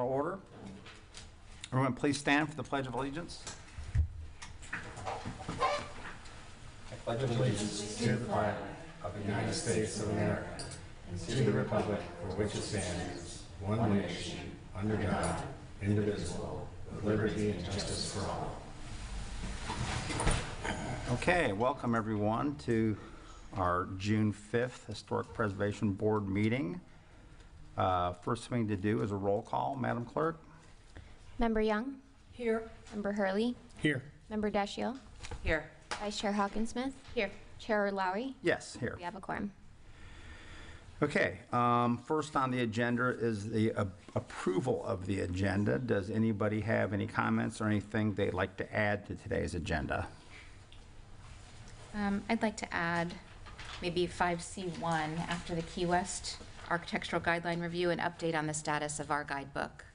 Order. Everyone please stand for the Pledge of Allegiance. I pledge allegiance to the flag of the United States of America and to the republic for which it stands, one nation, under God, indivisible, with liberty and justice for all. Okay, welcome everyone to our June 5th Historic Preservation Board meeting. First thing to do is a roll call, Madam Clerk. Member Young? Here. Member Hurley? Here. Member Dashiell? Here. Vice Chair Hawkinsmith? Here. Chair Lowry? Yes, here. We have a quorum. Okay, first on the agenda is the approval of the agenda. Does anybody have any comments or anything they'd like to add to today's agenda? I'd like to add maybe 5C1 after the Key West Architectural Guideline Review, an update on the status of our guidebook.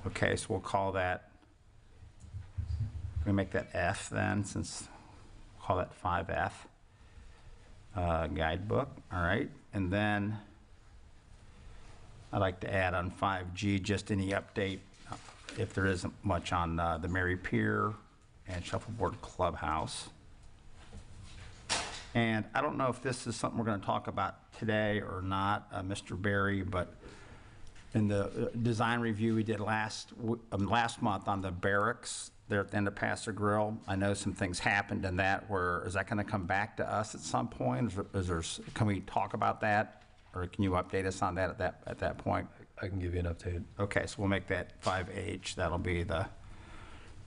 Okay, so we'll call that, we make that F then, since we'll call that 5F. Guidebook, all right. And then I'd like to add on 5G, just any update, if there isn't much, on the Mary Pier and Shuffleboard Clubhouse. And I don't know if this is something we're going to talk about today or not, Mr. Berry, but in the design review we did last month on the barracks there at the end of Paso Grill, I know some things happened in that. Is that going to come back to us at some point? Can we talk about that, or can you update us on that at that point? I can give you an update. Okay, so we'll make that 5H. That'll be the,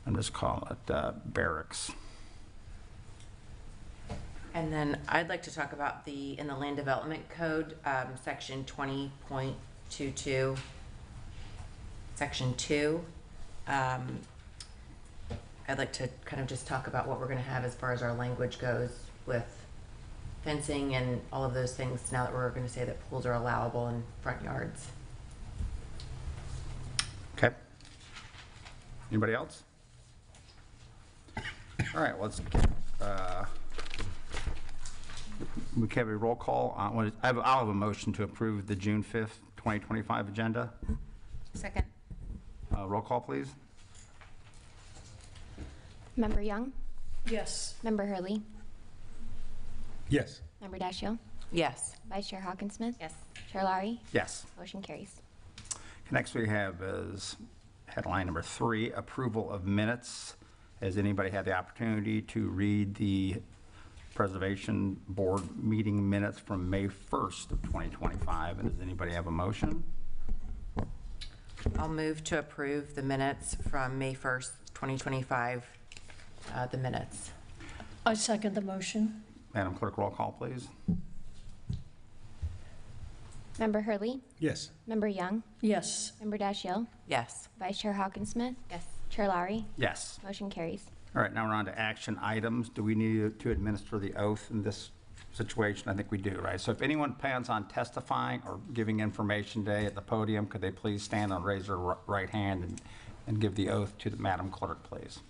I'm just calling it barracks. And then I'd like to talk about in the Land Development Code, section 20.22, section 2. I'd like to kind of just talk about what we're going to have as far as our language goes with fencing and all of those things, now that we're going to say that pools are allowable in front yards. Okay. Anybody else? All right, let's get, we can have a roll call. I'll have a motion to approve the June 5th, 2025 agenda. Second. Roll call, please. Member Young? Yes. Member Hurley? Yes. Member Dashiell? Yes. Vice Chair Hawkinsmith? Yes. Chair Lowry? Yes. Motion carries. Next we have is headline number 3, approval of minutes. Has anybody had the opportunity to read the Preservation Board meeting minutes from May 1st of 2025? And does anybody have a motion? I'll move to approve the minutes from May 1st, 2025, the minutes. I second the motion. Madam Clerk, roll call, please. Member Hurley? Yes. Member Young? Yes. Member Dashiell? Yes. Vice Chair Hawkinsmith? Yes. Chair Lowry? Yes. Motion carries. All right, now we're on to action items. Do we need to administer the oath in this situation? I think we do, right? So if anyone plans on testifying or giving information today at the podium, could they please stand and raise their right hand and give the oath to the Madam Clerk, please?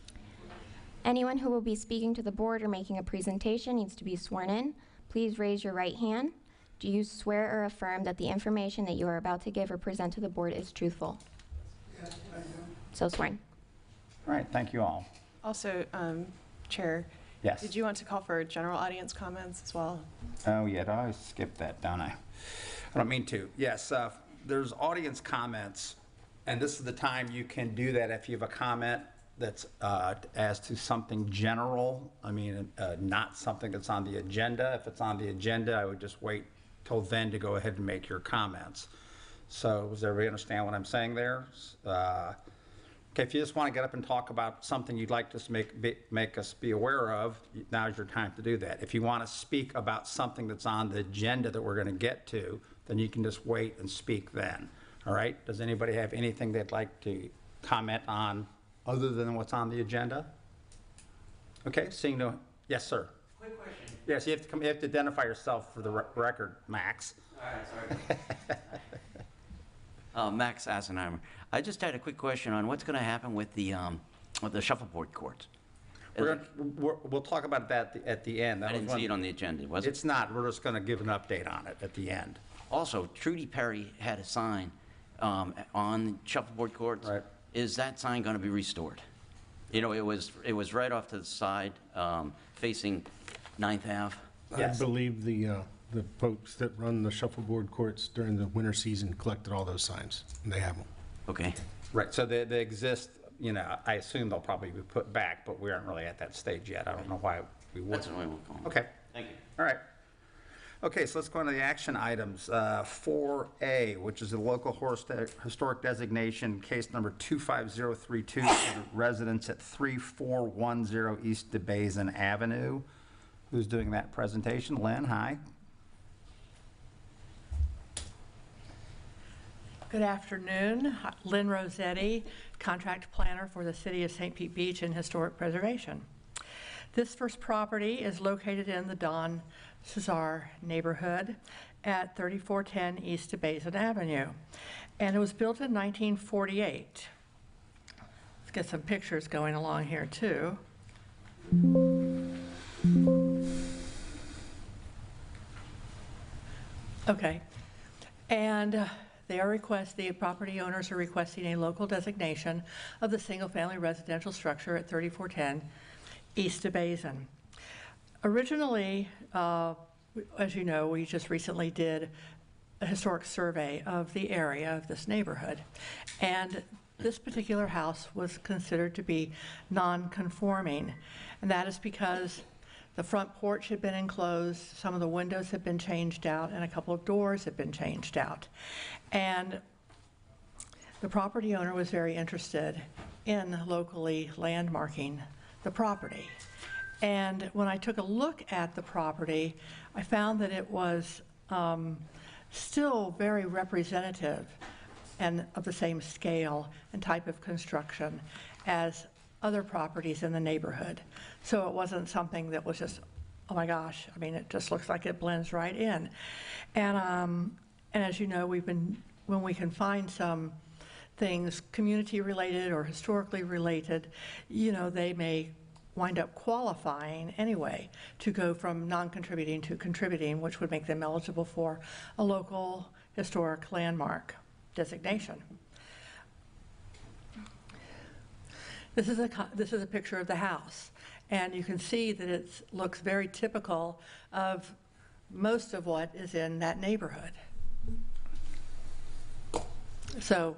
Anyone who will be speaking to the board or making a presentation needs to be sworn in. Please raise your right hand. Do you swear or affirm that the information that you are about to give or present to the board is truthful? Yes, I do. So sworn. All right, thank you all. Also, Chair, Yes. did you want to call for general audience comments as well? Oh, yeah, I always skip that, don't I? I don't mean to. Yes, there's audience comments, and this is the time you can do that if you have a comment that's as to something general. I mean, not something that's on the agenda. If it's on the agenda, I would just wait till then to go ahead and make your comments. So does everybody understand what I'm saying there? Okay, if you just want to get up and talk about something you'd like to make us be aware of, now's your time to do that. If you want to speak about something that's on the agenda that we're going to get to, then you can just wait and speak then. All right? Does anybody have anything they'd like to comment on other than what's on the agenda? Okay, seeing no, yes, sir. Quick question. Yes, you have to identify yourself for the record, Max. All right, sorry. Max Assenheimer. I just had a quick question on what's going to happen with the shuffleboard courts. We'll talk about that at the end. I didn't see it on the agenda, was it? It's not. We're just going to give an update on it at the end. Also, Trudy Perry had a sign on Shuffleboard Court. Right. Is that sign going to be restored? You know, it was right off to the side, facing 9th Ave. Yes. I believe the folks that run the shuffleboard courts during the winter season collected all those signs, and they have them. Okay. Right, so they exist, you know, I assume they'll probably be put back, but we aren't really at that stage yet. I don't know why we That's wouldn't. what I will call them. Okay, Thank you. all right. Okay, so let's go on to the action items. 4A, which is the local historic designation, case number 25032, for the residents at 3410 East DeBasin Avenue. Who's doing that presentation? Lynn, hi. Good afternoon. Lynn Rossetti, contract planner for the City of St. Pete Beach and Historic Preservation. This first property is located in the Don Cesar neighborhood at 3410 East DeBasin Avenue, and it was built in 1948. Let's get some pictures going along here too. Okay, and the property owners are requesting a local designation of the single-family residential structure at 3410 East DeBasin. Originally, as you know, we just recently did a historic survey of the area of this neighborhood, and this particular house was considered to be non-conforming, and that is because the front porch had been enclosed, some of the windows had been changed out, and a couple of doors had been changed out. And the property owner was very interested in locally landmarking the property. And when I took a look at the property, I found that it was still very representative and of the same scale and type of construction as other properties in the neighborhood. So it wasn't something that was just, oh my gosh, I mean, it just looks like it blends right in. And as you know, when we can find some things community related or historically related, you know, they may wind up qualifying anyway to go from non-contributing to contributing, which would make them eligible for a local historic landmark designation. This is a picture of the house, and you can see that it looks very typical of most of what is in that neighborhood. So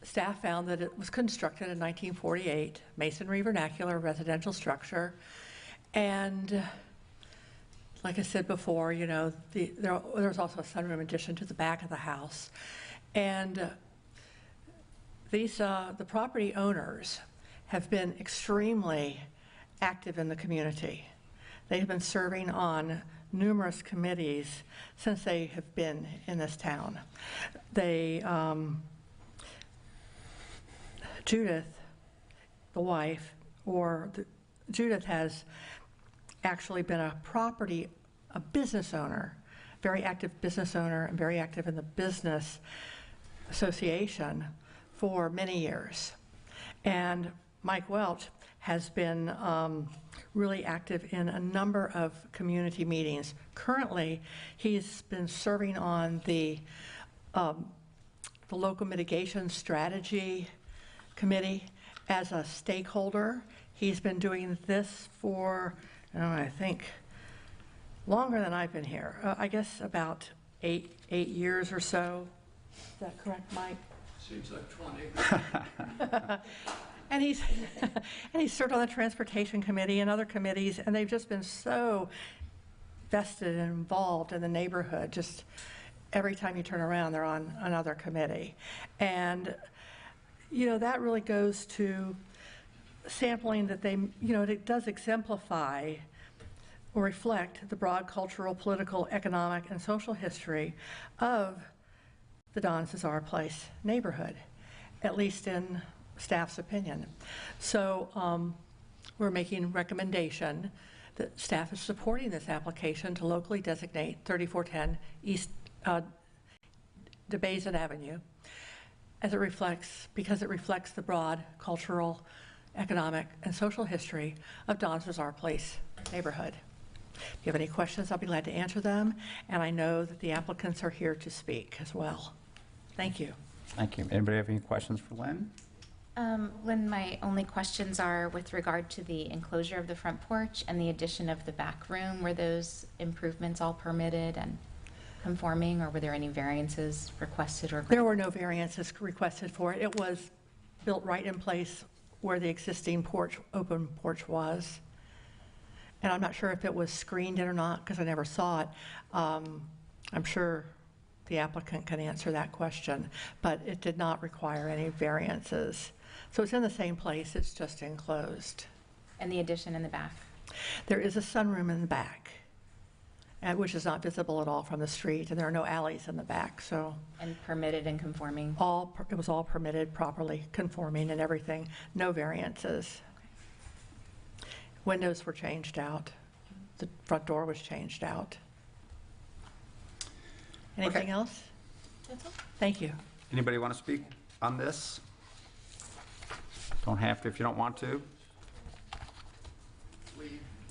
staff found that it was constructed in 1948, masonry vernacular residential structure, and like I said before, you know, there's also a sunroom addition to the back of the house, and the property owners have been extremely active in the community. They have been serving on numerous committees since they have been in this town. Judith, the wife, Judith has actually been a business owner, very active business owner, and very active in the business association for many years. And Mike Welch has been really active in a number of community meetings. Currently, he's been serving on the local mitigation strategy committee as a stakeholder. He's been doing this for, I think, longer than I've been here. I guess about eight years or so. Is that correct, Mike? Seems like 20. And he's served on the transportation committee and other committees, and they've just been so vested and involved in the neighborhood. Just every time you turn around, they're on another committee. And, you know, that really goes to sampling that it does exemplify or reflect the broad cultural, political, economic, and social history of the Don Cesar Place neighborhood, at least in staff's opinion. So we're making recommendation that staff is supporting this application to locally designate 3410 East DeBasin Avenue because it reflects the broad cultural, economic, and social history of Don Cesar Place neighborhood. If you have any questions, I'll be glad to answer them, and I know that the applicants are here to speak as well. Thank you. Thank you. Anybody have any questions for Lynn? Lynn, my only questions are with regard to the enclosure of the front porch and the addition of the back room. Were those improvements all permitted and conforming, or were there any variances requested or There were no variances requested for it. It was built right in place where the existing porch, open porch was. And I'm not sure if it was screened in or not, because I never saw it. I'm sure the applicant can answer that question, but it did not require any variances. So it's in the same place, it's just enclosed. and the addition in the back? There is a sunroom in the back, which is not visible at all from the street, and there are no alleys in the back, so And permitted and conforming? it was all permitted, properly conforming and everything, no variances. Windows were changed out. The front door was changed out. Anything Okay. else? That's all. Thank you. Anybody want to speak on this? Don't have to if you don't want to.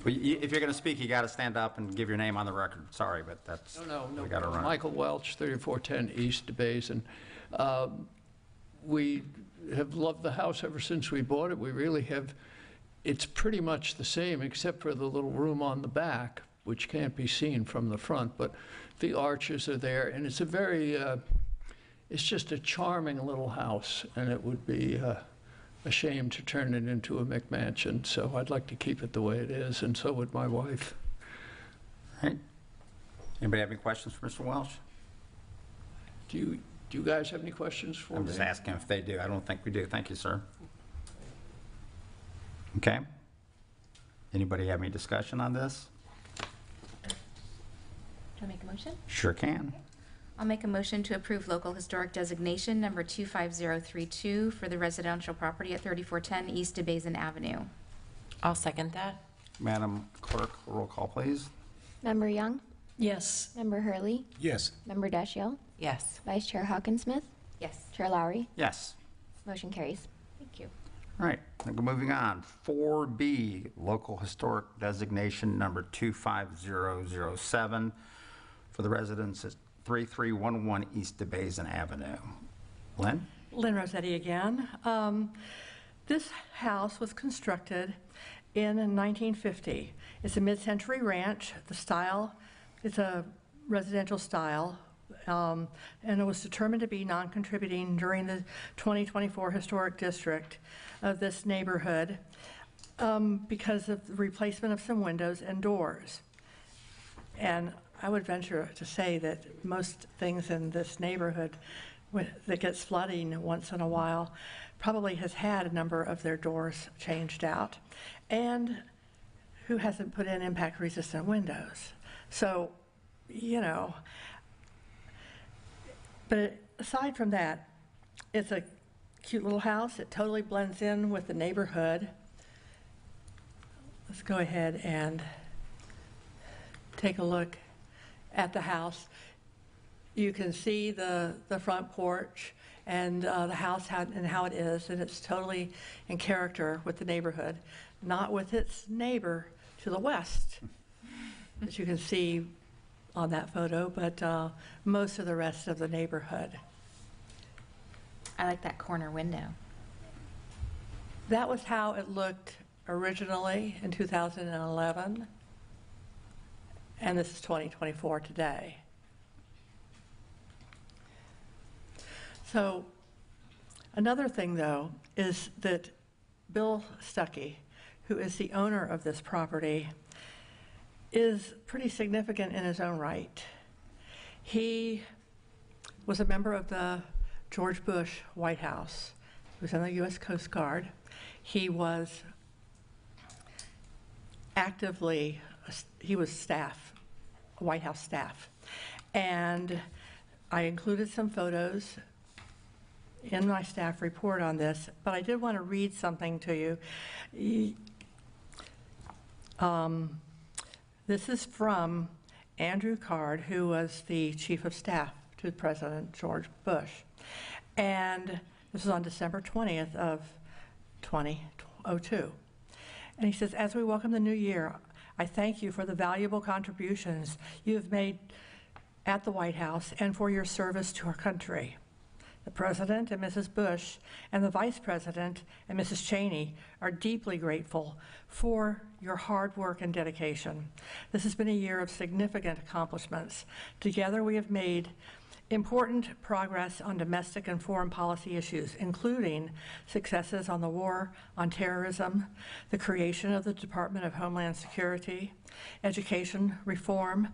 If you're going to speak, you got to stand up and give your name on the record. Sorry, but that's, No, we got to run. Michael Welch, 3410 East DeBasin. We have loved the house ever since we bought it. We really have, it's pretty much the same except for the little room on the back, which can't be seen from the front, but the arches are there, and it's a very, it's just a charming little house, and it would be a shame to turn it into a McMansion, so I'd like to keep it the way it is, and so would my wife. All right. Anybody have any questions for Mr. Welch? Do you guys have any questions for me? I'm just asking if they do. I don't think we do. Thank you, sir. Okay. Anybody have any discussion on this? Do I make a motion? Sure can. I'll make a motion to approve local historic designation number 25032 for the residential property at 3410 East DeBasin Avenue. I'll second that. Madam Clerk, roll call, please. Member Young? Yes. Member Hurley? Yes. Member Dashiell? Yes. Vice Chair Hawkinsmith? Yes. Chair Lowry? Yes. Motion carries. Thank you. All right, moving on. 4B, local historic designation number 25007 for the residents at 3311 East DeBasin Avenue. Lynn? Lynn Rossetti again. This house was constructed in 1950. It's a mid-century ranch. The style, it's a residential style, and it was determined to be non-contributing during the 2024 historic district of this neighborhood because of the replacement of some windows and doors. And I would venture to say that most things in this neighborhood that gets flooding once in a while probably has had a number of their doors changed out. And who hasn't put in impact-resistant windows? So, you know, but aside from that, it's a cute little house. It totally blends in with the neighborhood. Let's go ahead and take a look at the house. You can see the front porch and the house and how it is, and it's totally in character with the neighborhood, not with its neighbor to the west, as you can see on that photo, but most of the rest of the neighborhood. I like that corner window. That was how it looked originally in 2011, and this is 2024 today. So another thing, though, is that Bill Stuckey, who is the owner of this property, is pretty significant in his own right. He was a member of the George Bush White House. He was in the U.S. Coast Guard. He was he was staff, White House staff. And I included some photos in my staff report on this, but I did want to read something to you. This is from Andrew Card, who was the chief of staff to President George Bush. And this was on December 20th of 2002. And he says, as we welcome the new year, I thank you for the valuable contributions you have made at the White House and for your service to our country. The President and Mrs. Bush and the Vice President and Mrs. Cheney are deeply grateful for your hard work and dedication. This has been a year of significant accomplishments. Together we have made important progress on domestic and foreign policy issues, including successes on the war on terrorism, the creation of the Department of Homeland Security, education reform,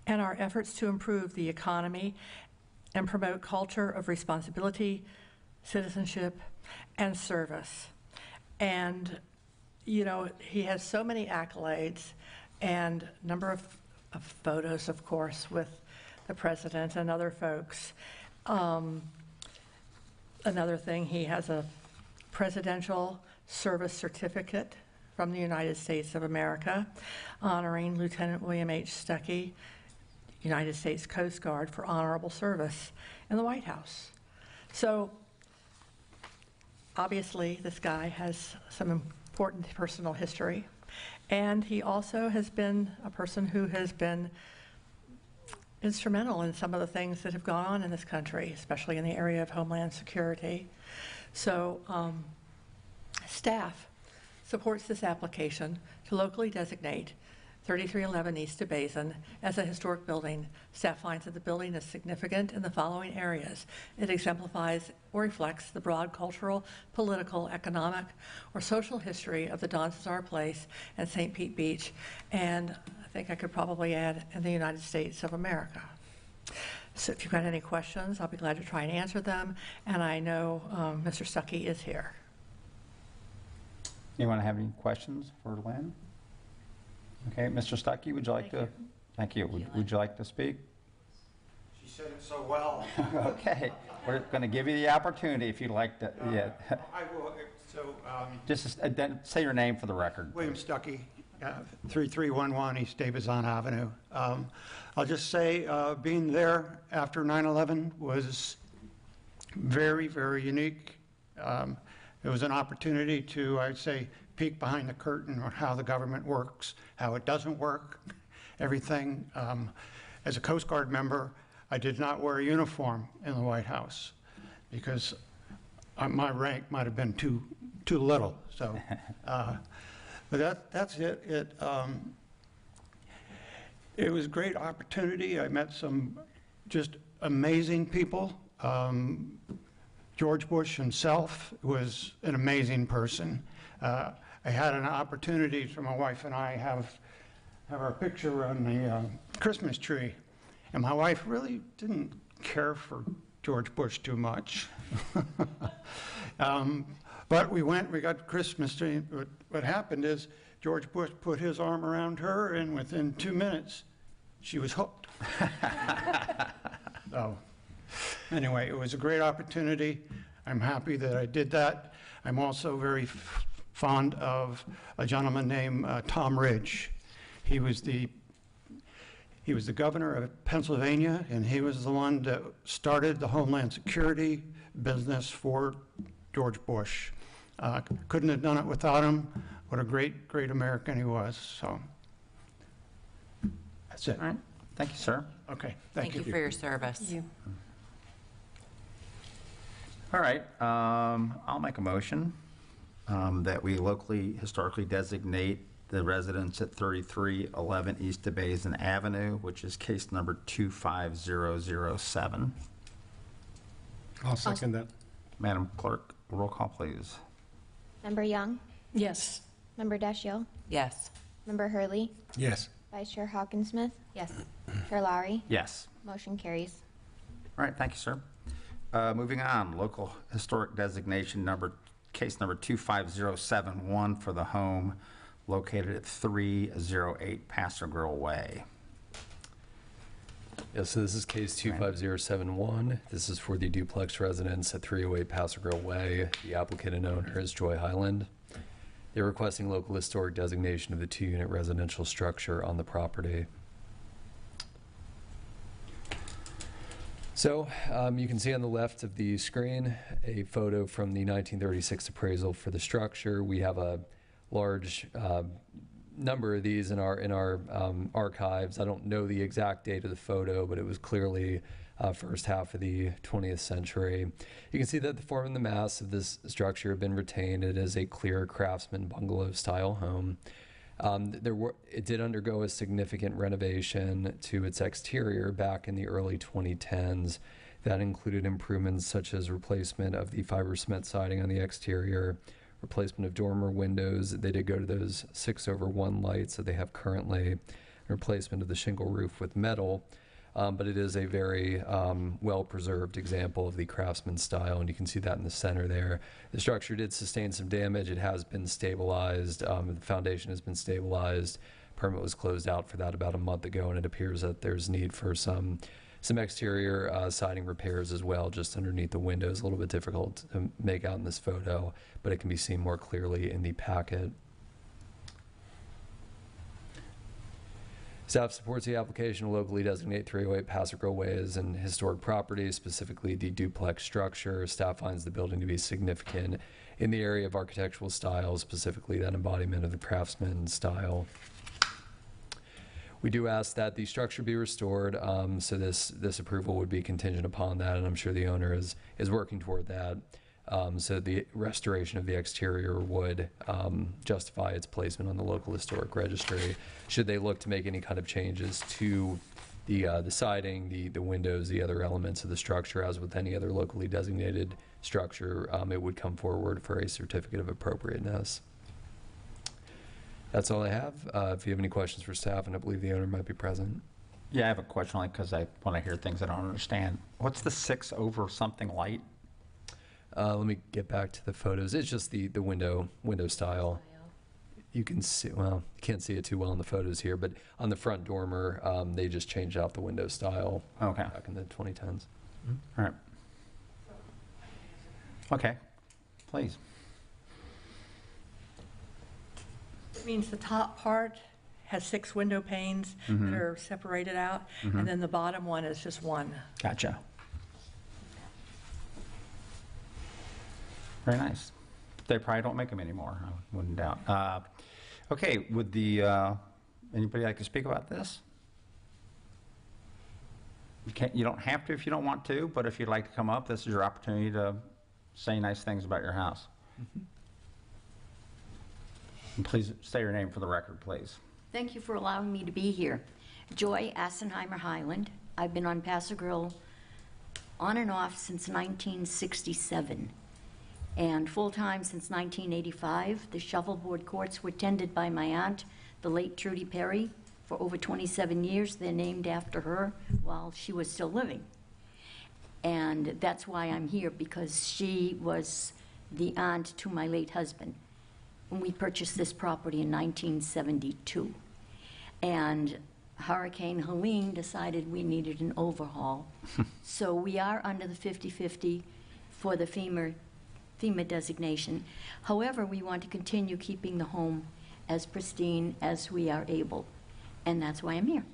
and our efforts to improve the economy and promote culture of responsibility, citizenship, and service. And, you know, he has so many accolades and a number of photos, of course, with the president and other folks. Another thing, he has a Presidential Service Certificate from the United States of America, honoring Lieutenant William H. Stuckey, United States Coast Guard, for honorable service in the White House. So obviously this guy has some important personal history, and he also has been a person who has been instrumental in some of the things that have gone on in this country, especially in the area of Homeland Security. So staff supports this application to locally designate 3311 East DeBasin as a historic building. Staff finds that the building is significant in the following areas. It exemplifies or reflects the broad cultural, political, economic, or social history of the Don Cesar Place and St. Pete Beach, and I think I could probably add in the United States of America. So if you've got any questions, I'll be glad to try and answer them, and I know Mr. Stuckey is here. Anyone have any questions for Lynn? Okay, Mr. Stuckey, would you like to? Thank you. Would you like to speak? She said it so well. Okay, we're going to give you the opportunity if you'd like to. Yeah. I will. So, Just say your name for the record. William Stuckey, 3311 East Davison Avenue. I'll just say being there after 9/11 was very, very unique. It was an opportunity to, I'd say, peek behind the curtain on how the government works, how it doesn't work, everything. As a Coast Guard member, I did not wear a uniform in the White House because my rank might have been too little. So, but that's it. It was a great opportunity. I met some just amazing people. George Bush himself was an amazing person. I had an opportunity for my wife and I have our picture on the Christmas tree, and my wife really didn't care for George Bush too much. But we got Christmas tree. What happened is George Bush put his arm around her, and within 2 minutes, she was hooked. So anyway, it was a great opportunity. I'm happy that I did that. I'm also very fond of a gentleman named Tom Ridge. He was the governor of Pennsylvania, and he was the one that started the Homeland Security business for George Bush. Couldn't have done it without him. What a great, great American he was. So that's it. All right. Thank you, sir. Okay. Thank you for your service. All right. I'll make a motion that we locally historically designate the residence at 3311 East DeBasin Avenue, which is case number 25007. I'll second that. Madam Clerk, roll call, please. Member Young? Yes. Member Deschio? Yes. Member Hurley? Yes. Vice Chair Hawkinsmith? Yes. Chair Lowry? Yes. Motion carries. All right, thank you, sir. Moving on, local historic designation case number 25071 for the home located at 308 Pastor Grill Way. Yes, so this is case 25071. This is for the duplex residence at 308 Pastor Grill Way. The applicant and owner is Joy Highland. They're requesting local historic designation of the 2-unit residential structure on the property. So you can see on the left of the screen a photo from the 1936 appraisal for the structure. We have a large number of these in our archives. I don't know the exact date of the photo, but it was clearly first half of the 20th century. You can see that the form and the mass of this structure have been retained. It is a clear craftsman bungalow-style home. It did undergo a significant renovation to its exterior back in the early 2010s. That included improvements such as replacement of the fiber cement siding on the exterior, replacement of dormer windows. They did go to those 6/1 lights that they have currently, replacement of the shingle roof with metal. But it is a very well-preserved example of the craftsman style, and you can see that in the center there. The structure did sustain some damage. It has been stabilized. The foundation has been stabilized. Permit was closed out for that about a month ago, and it appears that there's need for some exterior siding repairs as well, just underneath the windows. A little bit difficult to make out in this photo, but it can be seen more clearly in the packet. Staff supports the application to locally designate 308 Passive Way as an historic property, specifically the duplex structure. Staff finds the building to be significant in the area of architectural style, specifically that embodiment of the craftsman style. We do ask that the structure be restored, so this approval would be contingent upon that, and I'm sure the owner is working toward that. So the restoration of the exterior would justify its placement on the local historic registry. Should they look to make any kind of changes to the siding, the windows, the other elements of the structure, as with any other locally designated structure, it would come forward for a certificate of appropriateness. That's all I have. If you have any questions for staff, and I believe the owner might be present. Yeah, I have a question only because I want to hear things I don't understand. What's the 6/something light? Let me get back to the photos. It's just the window style. You can see, well, you can't see it too well in the photos here, but on the front dormer, they just changed out the window style back in the 2010s. All right. Okay, please. It means the top part has 6 window panes that are separated out, and then the bottom one is just one. Gotcha. Very nice. They probably don't make them anymore, I wouldn't doubt. Okay, would anybody like to speak about this? You don't have to if you don't want to, but if you'd like to come up, this is your opportunity to say nice things about your house. And please say your name for the record, please. Thank you for allowing me to be here. Joy Assenheimer Highland. I've been on Paso Grill on and off since 1967. And full-time since 1985. The shuffleboard courts were tended by my aunt, the late Trudy Perry, for over 27 years. They're named after her while she was still living. And that's why I'm here, because she was the aunt to my late husband. When we purchased this property in 1972. And Hurricane Helene decided we needed an overhaul. So we are under the 50/50 for the FEMA designation. However, we want to continue keeping the home as pristine as we are able, and that's why I'm here.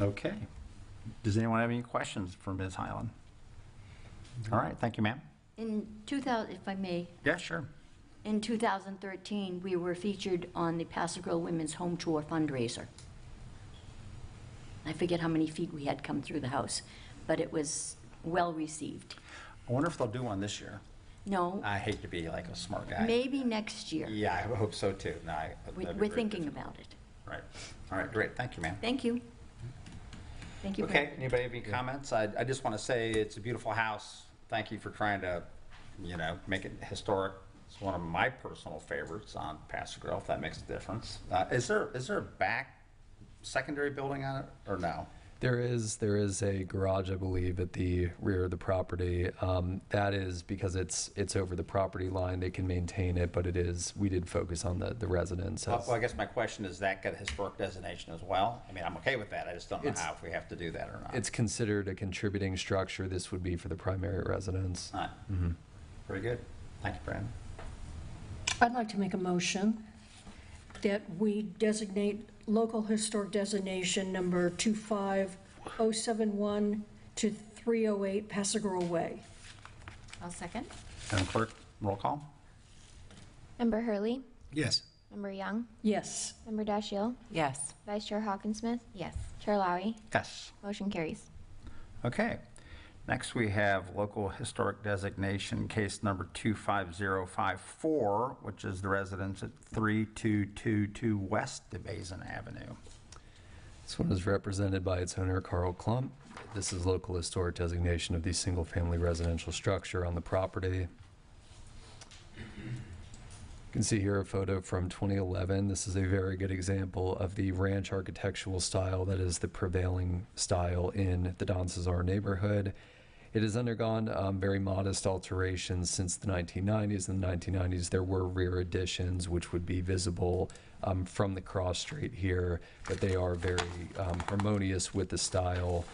Okay. Does anyone have any questions for Ms. Highland? All right, thank you, ma'am. In 2000, if I may, Yeah, sure. in 2013, we were featured on the Paso Grill Women's Home Tour fundraiser. I forget how many feet we had come through the house, but it was well received. I wonder if they'll do one this year. No, I hate to be like a smart guy. maybe next year. Yeah, I hope so too. No, We're thinking about it. Right. All right, great. Thank you, ma'am. Thank you. Thank you. Okay, anybody have any comments? I just want to say it's a beautiful house. Thank you for trying to, make it historic. It's one of my personal favorites on Paso Grill, if that makes a difference. Is there a back secondary building on it, or no? There is a garage, I believe, at the rear of the property. That is because it's over the property line. They can maintain it, but we did focus on the residence. Well, I guess my question is, that got a historic designation as well? I mean, I'm okay with that. I just don't know if we have to do that or not. It's considered a contributing structure. This would be for the primary residence. All right. Pretty good. Thank you, Brandon. I'd like to make a motion that we designate local historic designation number 25071 to 308 Paso Grill Way. I'll second. Madam Clerk, roll call. Member Hurley, Yes. Member Young? Yes. Member Dashiell? Yes. Vice Chair Hawkinsmith? Yes. Chair Lowry? Yes. Motion carries. Okay. Next, we have local historic designation, case number 25054, which is the residence at 3222 West DeBasin Avenue. This one is represented by its owner, Carl Klump. This is local historic designation of the single-family residential structure on the property. You can see here a photo from 2011. This is a very good example of the ranch architectural style that is the prevailing style in the Don Cesar neighborhood. It has undergone very modest alterations since the 1990s. In the 1990s, there were rear additions which would be visible from the cross street here, but they are very harmonious with the style.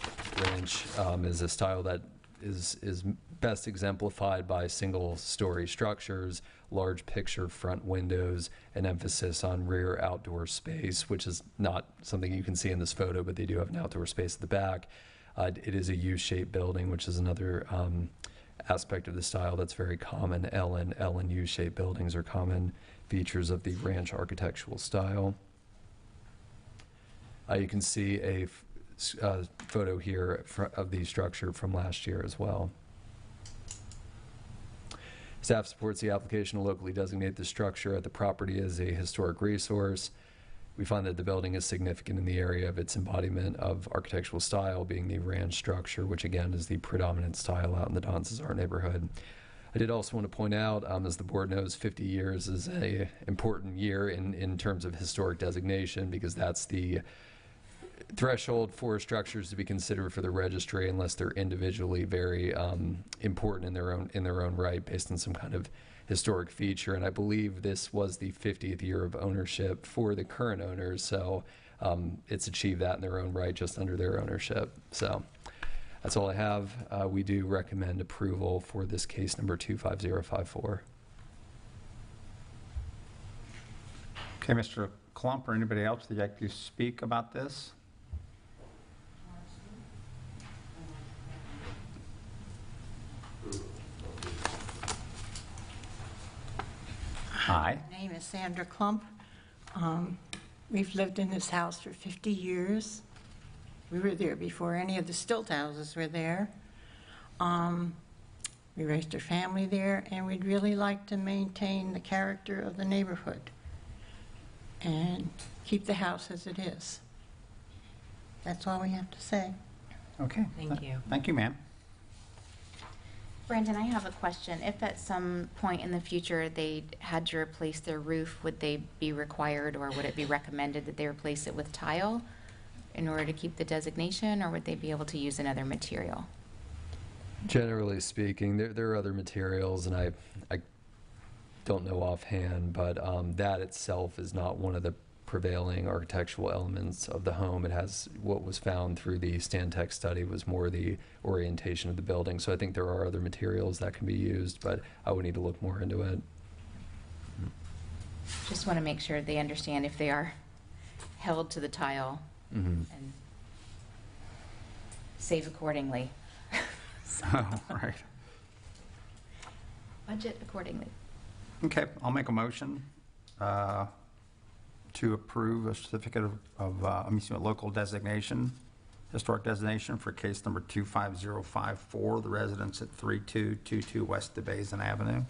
Ranch is a style that is best exemplified by single-story structures, large picture front windows, an emphasis on rear outdoor space, which is not something you can see in this photo, but they do have an outdoor space at the back. It is a U-shaped building, which is another aspect of the style that's very common. L and U-shaped buildings are common features of the ranch architectural style. You can see a photo here of the structure from last year as well. Staff supports the application to locally designate the structure at the property as a historic resource. We find that the building is significant in the area of its embodiment of architectural style, being the ranch structure, which again is the predominant style out in the Don Cesar neighborhood. I did also want to point out, as the board knows, 50 years is an important year in terms of historic designation, because that's the threshold for structures to be considered for the registry unless they're individually very important in their own right based on some kind of historic feature. And I believe this was the 50th year of ownership for the current owners, so it's achieved that in their own right just under their ownership. So that's all I have. We do recommend approval for this case number 25054. Okay, Mr. Klump or anybody else would like to speak about this? Hi. My name is Sandra Klump. We've lived in this house for 50 years. We were there before any of the stilt houses were there. We raised our family there, and we'd really like to maintain the character of the neighborhood and keep the house as it is. That's all we have to say. Okay. Thank you. Thank you, ma'am. Brandon, I have a question. If at some point in the future they had to replace their roof, would they be required, or would it be recommended that they replace it with tile in order to keep the designation, or would they be able to use another material? Generally speaking, there are other materials, and I don't know offhand, but that itself is not one of the prevailing architectural elements of the home. It has what was found through the Stantec study was more the orientation of the building. So I think there are other materials that can be used, but I would need to look more into it. Just want to make sure they understand if they are held to the tile and save accordingly. Oh, right. Budget accordingly. Okay, I'll make a motion to approve a certificate of local designation, historic designation for case number 25054, the residence at 3222 West DeBasin Avenue.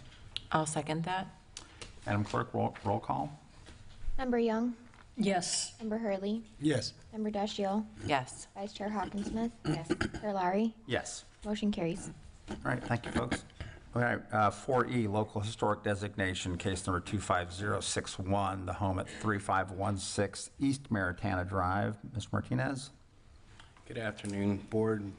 I'll second that. Madam Clerk, roll call. Member Young? Yes. Member Hurley? Yes. Member Dashiell? Yes. Vice Chair Hawkinsmith? Yes. Chair Lowry? Yes. Motion carries. All right, thank you, folks. All right, 4E, local historic designation, case number 25061, the home at 3516 East Maritana Drive. Mr. Martinez? Good afternoon, Board.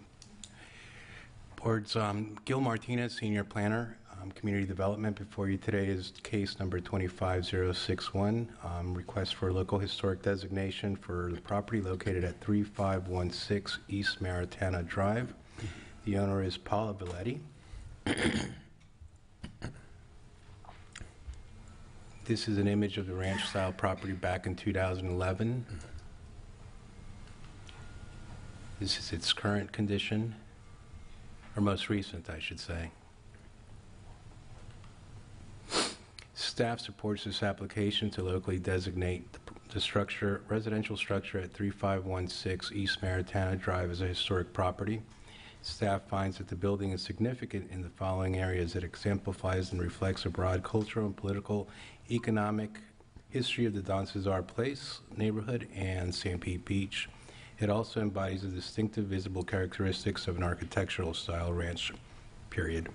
Board's Gil Martinez, Senior Planner, Community Development. Before you today is case number 25061, request for local historic designation for the property located at 3516 East Maritana Drive. The owner is Paula Villetti. This is an image of the ranch-style property back in 2011. This is its current condition, or most recent, I should say. Staff supports this application to locally designate the structure, residential structure at 3516 East Maritana Drive as a historic property. Staff finds that the building is significant in the following areas. It exemplifies and reflects a broad cultural and political, economic history of the Don Cesar Place neighborhood and St. Pete Beach. It also embodies the distinctive visible characteristics of an architectural style ranch, period.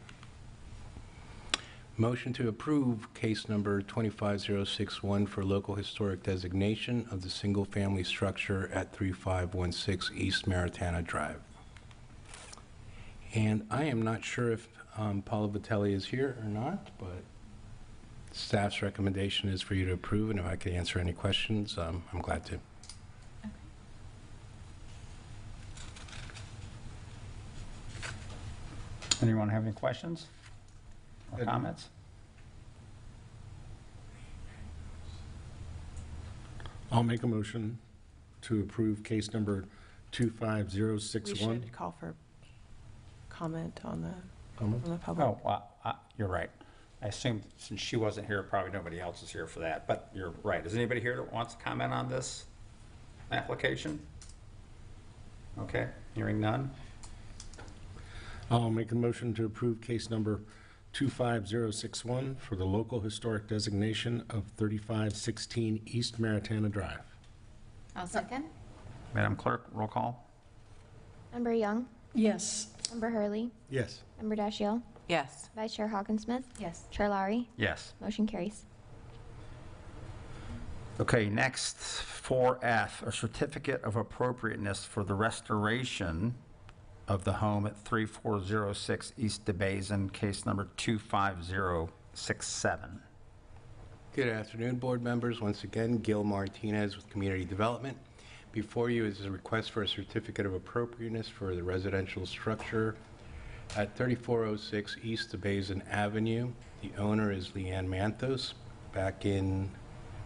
Motion to approve case number 25061 for local historic designation of the single-family structure at 3516 East Maritana Drive. And I am not sure if Paula Vitelli is here or not, but staff's recommendation is for you to approve, and if I could answer any questions, I'm glad to. Anyone have any questions or comments? I'll make a motion to approve case number We 25061. should call for comment on the Comment? public. Oh, you're right. I assume since she wasn't here, probably nobody else is here for that, but you're right. Is anybody here that wants to comment on this application? Okay, hearing none. I'll make a motion to approve case number 25061 for the local historic designation of 3516 East Maritana Drive. I'll second. Madam Clerk, roll call. Member Young? Yes. Member Hurley? Yes. Member Dashiell? Yes. Vice Chair Hawkinsmith? Yes. Chair Lowry? Yes. Motion carries. Okay, next, 4F, a certificate of appropriateness for the restoration of the home at 3406 East DeBasin, case number 25067. Good afternoon, board members. Once again, Gil Martinez with Community Development. Before you is a request for a certificate of appropriateness for the residential structure at 3406 East DeBasin Avenue. The owner is Leanne Manthos. Back in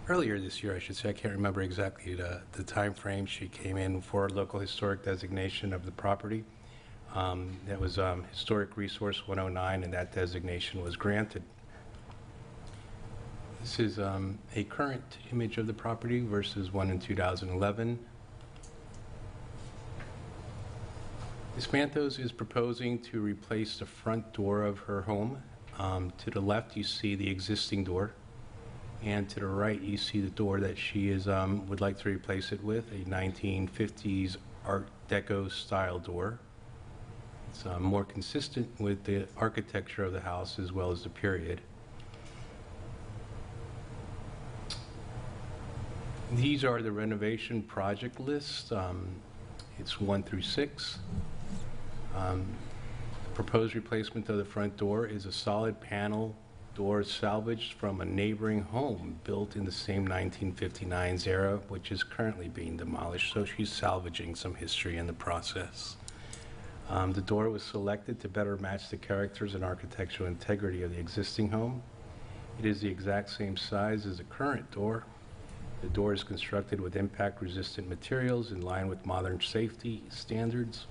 earlier this year, I should say, I can't remember exactly the time frame, she came in for local historic designation of the property. That was Historic Resource 109, and that designation was granted. This is a current image of the property versus one in 2011. Ms. Manthos is proposing to replace the front door of her home. To the left, you see the existing door, and to the right, you see the door that she is would like to replace it with, a 1950s Art Deco style door. It's more consistent with the architecture of the house as well as the period. These are the renovation project lists. It's 1 through 6. The proposed replacement of the front door is a solid panel door salvaged from a neighboring home built in the same 1959s era, which is currently being demolished, so she's salvaging some history in the process. The door was selected to better match the characters and architectural integrity of the existing home. It is the exact same size as the current door. The door is constructed with impact-resistant materials in line with modern safety standards.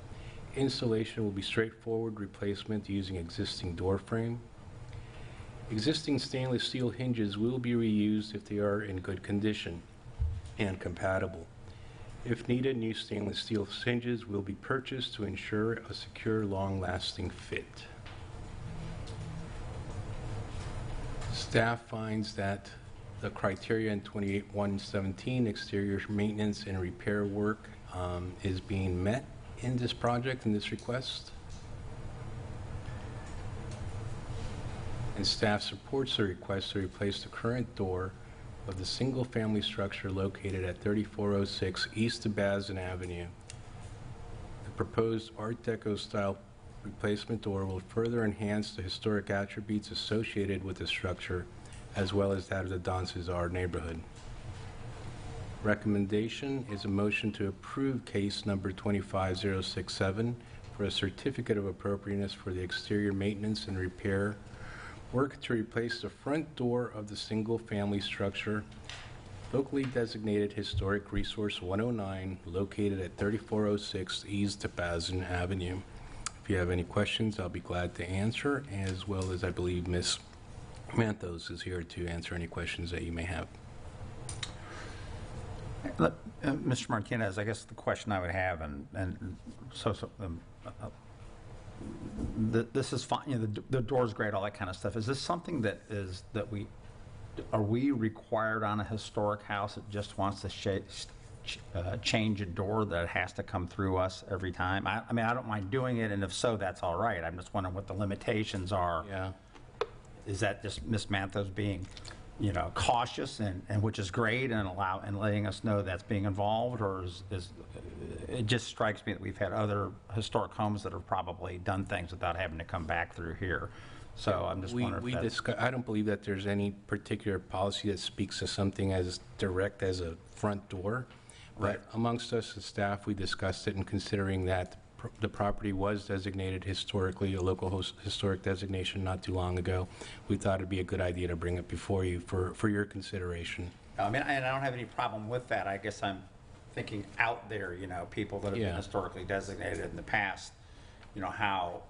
Installation will be straightforward replacement using existing door frame. Existing stainless steel hinges will be reused if they are in good condition and compatible. If needed, new stainless steel hinges will be purchased to ensure a secure, long-lasting fit. Staff finds that the criteria in 28-117, exterior maintenance and repair work, is being met in this project, in this request. And staff supports the request to replace the current door of the single-family structure located at 3406 East DeBasin Avenue. The proposed Art Deco style replacement door will further enhance the historic attributes associated with the structure, as well as that of the Don Cesar neighborhood. Recommendation is a motion to approve case number 25067 for a certificate of appropriateness for the exterior maintenance and repair work to replace the front door of the single-family structure locally designated Historic Resource 109 located at 3406 East DeBasin Avenue. If you have any questions, I'll be glad to answer, as well as I believe Ms. Manthos is here to answer any questions that you may have. Mr. Martinez, I guess the question I would have, this is fine, you know, the door's great, all that kind of stuff. Is this something are we required on a historic house that just wants to change a door, that it has to come through us every time? I mean, I don't mind doing it, and if so, that's all right. I'm just wondering what the limitations are. Yeah. Is that just Ms. Manthos being, you know, cautious, and which is great, and letting us know that's being involved, or is it just strikes me that we've had other historic homes that have probably done things without having to come back through here. So I'm just wondering if that's... I don't believe that there's any particular policy that speaks to something as direct as a front door. Right. But amongst us as staff, we discussed it, and considering that the property was designated historically, a local historic designation not too long ago, we thought it'd be a good idea to bring it before you for your consideration. I mean, and I don't have any problem with that. I guess I'm thinking out there, you know, people that have been historically designated in the past, you know, how...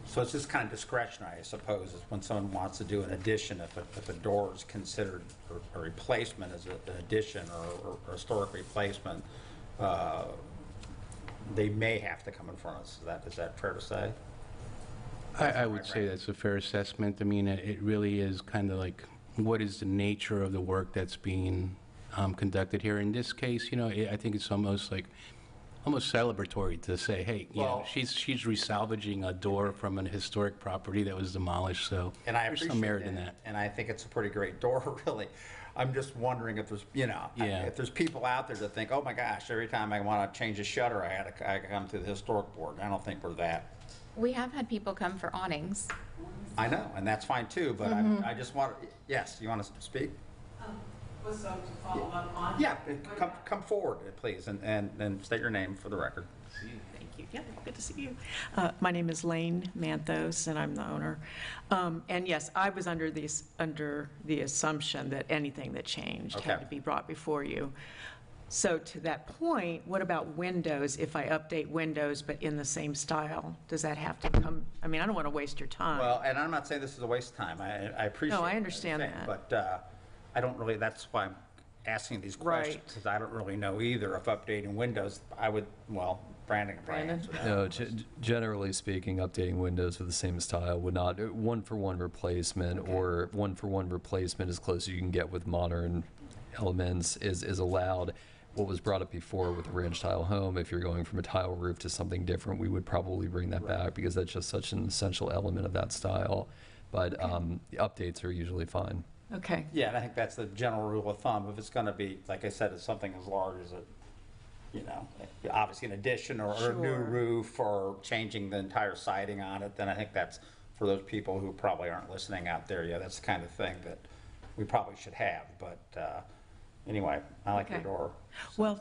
so it's just kind of discretionary, I suppose, is when someone wants to do an addition, if a door is considered a replacement as an addition or a historic replacement, they may have to come in front of us. Is that fair to say? I would say that's a fair assessment. I mean, it really is kind of like, what is the nature of the work that's being conducted here? In this case, you know, I think it's almost celebratory to say, hey, you know, she's resalvaging a door from an historic property that was demolished, so and I there's some merit in that. And I think it's a pretty great door, really. I'm just wondering if there's, you know, if there's people out there that think, oh my gosh, every time I want to change a shutter, I come to the historic board. I don't think we're that. We have had people come for awnings. I know, and that's fine too, but I just want, yes, you want to speak? Was to follow up on? Yeah, come forward, please, and state your name for the record. Thank you. Yeah, good to see you. My name is Lane Manthos, and I'm the owner. And yes, I was under the assumption that anything that changed had to be brought before you. So to that point, what about windows? If I update windows but in the same style, does that have to come? I mean, I don't want to waste your time. Well, and I'm not saying this is a waste of time. I appreciate it. No, I understand that. But I don't really, that's why I'm asking these questions, because I don't really know either. If updating windows, I would, well, Brandon can probably answer that. No, generally speaking, updating windows with the same style would not, one-for-one replacement or one-for-one replacement as close as you can get with modern elements is allowed. What was brought up before with the ranch tile home, if you're going from a tile roof to something different, we would probably bring that back because that's just such an essential element of that style. But the updates are usually fine. Okay. Yeah, and I think that's the general rule of thumb. If it's going to be, like I said, it's something as large as a, you know, obviously an addition or a new roof or changing the entire siding on it, then I think that's, for those people who probably aren't listening out there, yeah, that's the kind of thing that we probably should have. But anyway, I like your door. So. Well,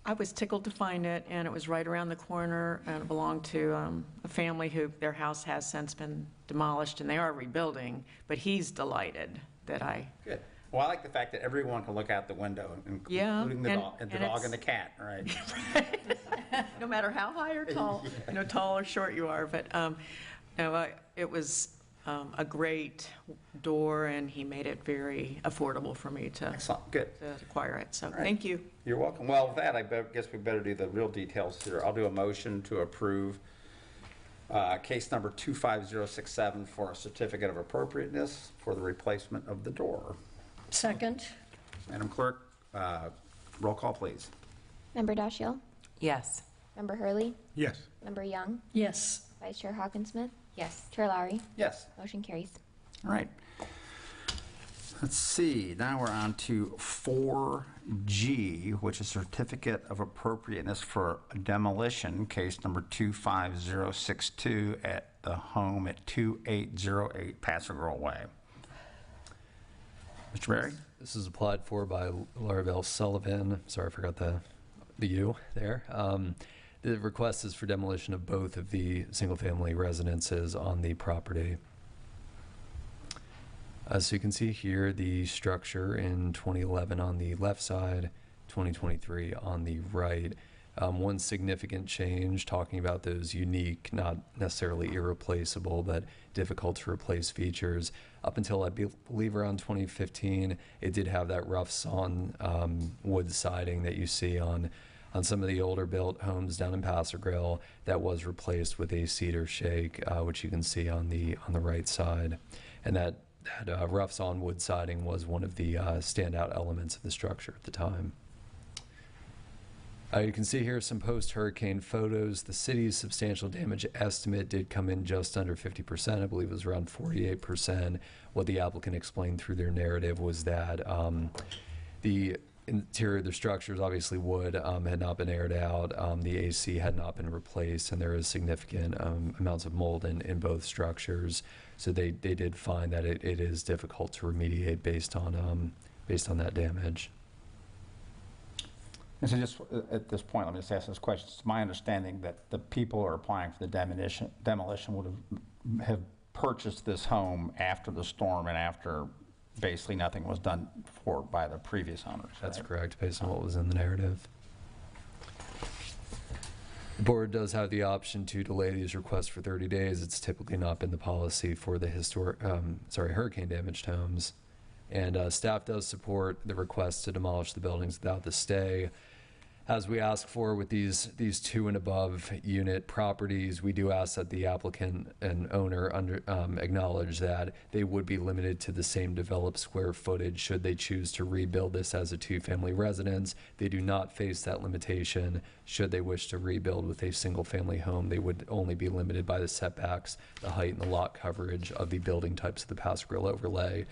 I was tickled to find it, and it was right around the corner, and it belonged to a family who their house has since been demolished, and they are rebuilding, but he's delighted that I... Good. Well, I like the fact that everyone can look out the window, including the dog and the cat, right? No matter how high or tall, you know, tall or short you are, but no, it was a great door, and he made it very affordable for me to acquire it. So thank you. You're welcome. Well, with that, I guess we better do the real details here. I'll do a motion to approve case number 25067 for a certificate of appropriateness for the replacement of the door. Second. Madam Clerk, roll call, please. Member Dashiell? Yes. Member Hurley? Yes. Member Young? Yes. Vice Chair Hawkinsmith? Yes. Chair Lowry? Yes. Motion carries. All right. Let's see, now we're on to 4G, which is Certificate of Appropriateness for Demolition, case number 25062 at the home at 2808 Paso Girl Way. Mr. Berry? This is applied for by Larabelle Sullivan. Sorry, I forgot the U there. The request is for demolition of both of the single-family residences on the property. So you can see here the structure in 2011 on the left side, 2023 on the right. One significant change, talking about those unique, not necessarily irreplaceable, but difficult to replace features. Up until I believe around 2015, it did have that rough sawn wood siding that you see on some of the older built homes down in Paso Grill. That was replaced with a cedar shake, which you can see on the right side. And that rough sawn wood siding was one of the standout elements of the structure at the time. You can see here some post-hurricane photos. The city's substantial damage estimate did come in just under 50%. I believe it was around 48%. What the applicant explained through their narrative was that the interior of the structures, obviously wood, had not been aired out. The AC had not been replaced, and there is significant amounts of mold in both structures. So they did find that it is difficult to remediate based on that damage. And so just at this point, let me just ask this question. It's my understanding that the people who are applying for the demolition would have purchased this home after the storm and after basically nothing was done by the previous owners. That's correct, based on what was in the narrative. The board does have the option to delay these requests for 30 days. It's typically not been the policy for the hurricane damaged homes. And staff does support the request to demolish the buildings without the stay. As we ask for with these 2 and above unit properties, we do ask that the applicant and owner acknowledge that they would be limited to the same developed square footage should they choose to rebuild this as a 2-family residence. They do not face that limitation. Should they wish to rebuild with a single-family home, they would only be limited by the setbacks, the height, and the lot coverage of the building types of the Paso Grill overlay.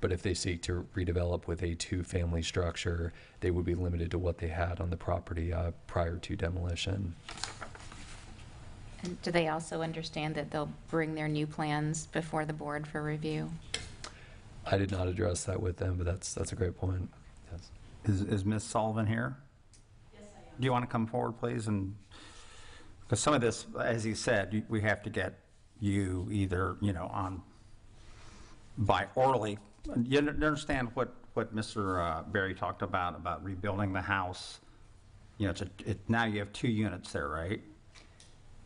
But if they seek to redevelop with a 2-family structure, they would be limited to what they had on the property prior to demolition. And do they also understand that they'll bring their new plans before the board for review? I did not address that with them, but that's a great point. Yes. Is Ms. Sullivan here? Yes, I am. Do you want to come forward, please? And because some of this, as he said, we have to get you either, on by orally. You understand what Mr. Berry talked about rebuilding the house? Now you have 2 units there, right?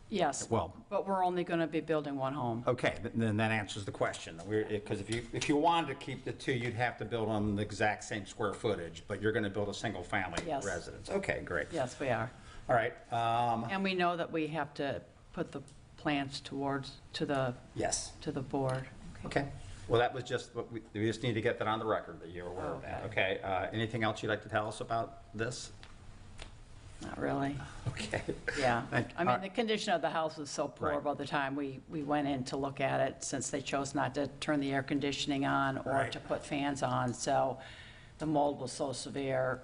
Yes. Well, but we're only going to be building 1 home. Okay, then that answers the question. Because if you wanted to keep the 2, you'd have to build on the exact same square footage, but you're going to build a single-family residence. Okay, great. Yes, we are. All right. And we know that we have to put the plans to the board. Okay. Well, that was just what we just need to get that on the record, that you're aware of that. Okay. Anything else you'd like to tell us about this? Not really. Okay. Yeah. I mean, the condition of the house was so poor by the time we went in to look at it, since they chose not to turn the air conditioning on or to put fans on. So the mold was so severe.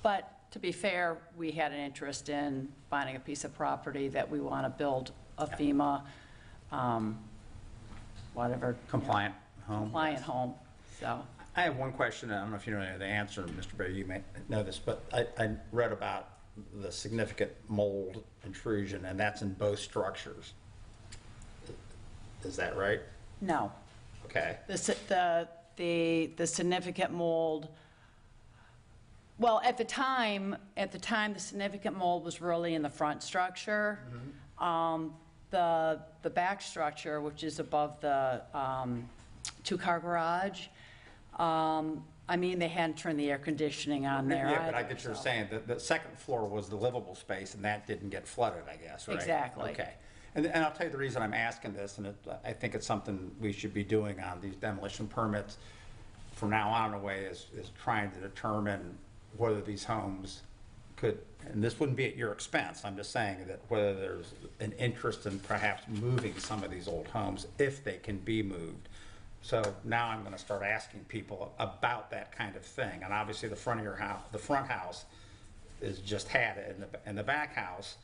But to be fair, we had an interest in finding a piece of property that we want to build a FEMA compliant home. Compliant home. So I have one question. I don't know if you know the answer, Mr. Berry. You may know this, but I read about the significant mold intrusion, and that's in both structures. Is that right? No. Okay. The significant mold. Well, at the time, the significant mold was really in the front structure. Mm-hmm. The back structure, which is above the 2-car garage, I mean, they hadn't turned the air conditioning on there Yeah, either, but I get what you're saying. The second floor was the livable space, and that didn't get flooded, I guess, right? Exactly. Okay. And I'll tell you the reason I'm asking this, and I think it's something we should be doing on these demolition permits from now on, in a way, is trying to determine whether these homes could, and this wouldn't be at your expense, I'm just saying that whether there's an interest in perhaps moving some of these old homes if they can be moved. So now I'm going to start asking people about that kind of thing. And obviously the front of your house, the front house is just had it, and the back house,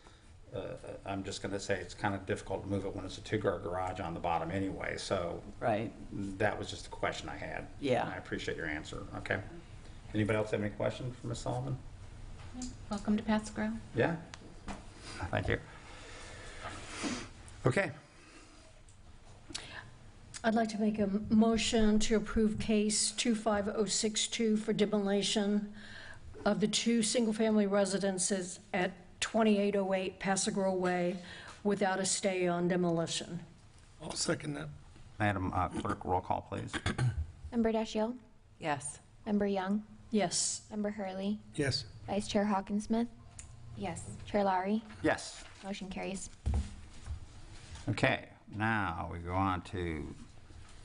I'm just going to say it's kind of difficult to move it when it's a 2-car garage on the bottom anyway. So that was just a question I had. Yeah. And I appreciate your answer. Okay. Anybody else have any questions for Ms. Sullivan? Welcome to Paso Grill. Yeah. Thank you. Okay. I'd like to make a motion to approve case 25062 for demolition of the 2 single-family residences at 2808 Pasagrove Way without a stay on demolition. I'll second that. Madam Clerk, roll call, please. Member Dashiell? Yes. Member Young? Yes. Member Hurley? Yes. Vice Chair Hawkinsmith? Yes. Chair Lowry? Yes. Motion carries. Okay, now we go on to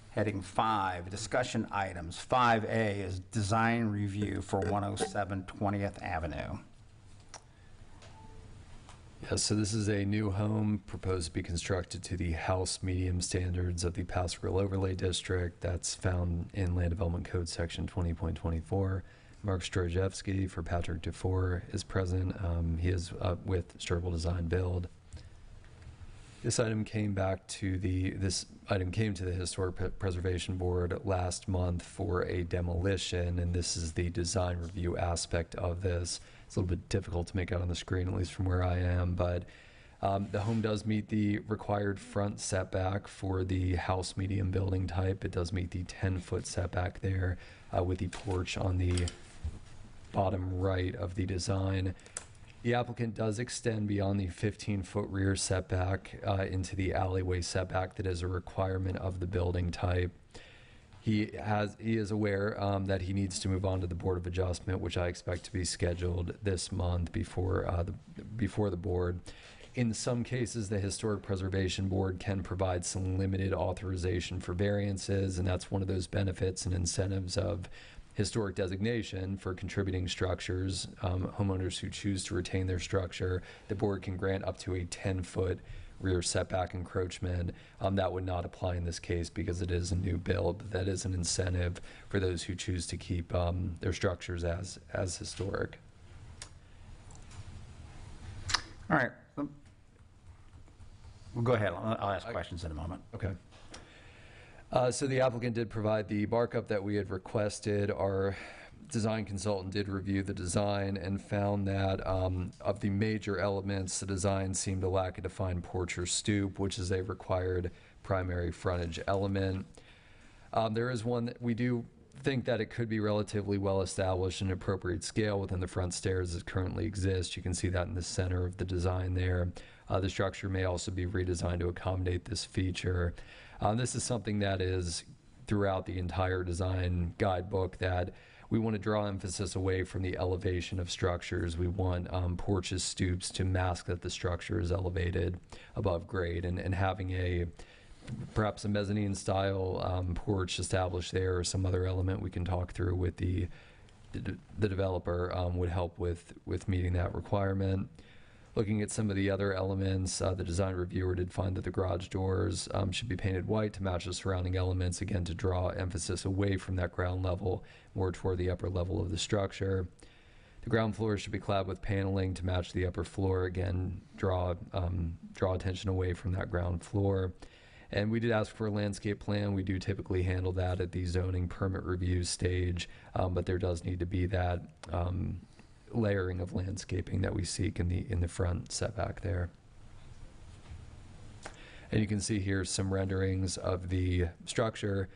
heading 5, discussion items. 5A is design review for 107 20th Avenue. Yes, so this is a new home proposed to be constructed to the house medium standards of the Paso Grill Overlay District. That's found in Land Development Code Section 20.24. Mark Strojewski for Patrick DeFore is present. He is with Sturgill Design Build. This item came to the Historic Preservation Board last month for a demolition, and this is the design review aspect of this. It's a little bit difficult to make out on the screen, at least from where I am, but the home does meet the required front setback for the house medium building type. It does meet the 10-foot setback there with the porch on the bottom right of the design. The applicant does extend beyond the 15-foot rear setback into the alleyway setback that is a requirement of the building type. He is aware that he needs to move on to the Board of Adjustment, which I expect to be scheduled this month before the board. In some cases, the Historic Preservation Board can provide some limited authorization for variances, and that's one of those benefits and incentives of historic designation for contributing structures. Homeowners who choose to retain their structure, the board can grant up to a 10-foot rear setback encroachment. That would not apply in this case because it is a new build, but that is an incentive for those who choose to keep their structures as historic. All right. Well, go ahead. I'll ask questions in a moment. Okay. So the applicant did provide the markup that we had requested. Our design consultant did review the design and found that of the major elements, the design seemed to lack a defined porch or stoop, which is a required primary frontage element. There is one that we do think that it could be relatively well established and appropriate scale within the front stairs that currently exist. You can see that in the center of the design there. The structure may also be redesigned to accommodate this feature. This is something that is throughout the entire design guidebook, that we want to draw emphasis away from the elevation of structures. We want porches, stoops to mask that the structure is elevated above grade, and having perhaps a mezzanine style porch established there or some other element we can talk through with the developer would help with meeting that requirement. Looking at some of the other elements, the design reviewer did find that the garage doors should be painted white to match the surrounding elements, again to draw emphasis away from that ground level, more toward the upper level of the structure. The ground floor should be clad with paneling to match the upper floor, again draw attention away from that ground floor. And we did ask for a landscape plan. We do typically handle that at the zoning permit review stage, but there does need to be that layering of landscaping that we seek in the front setback there. And you can see here some renderings of the structure.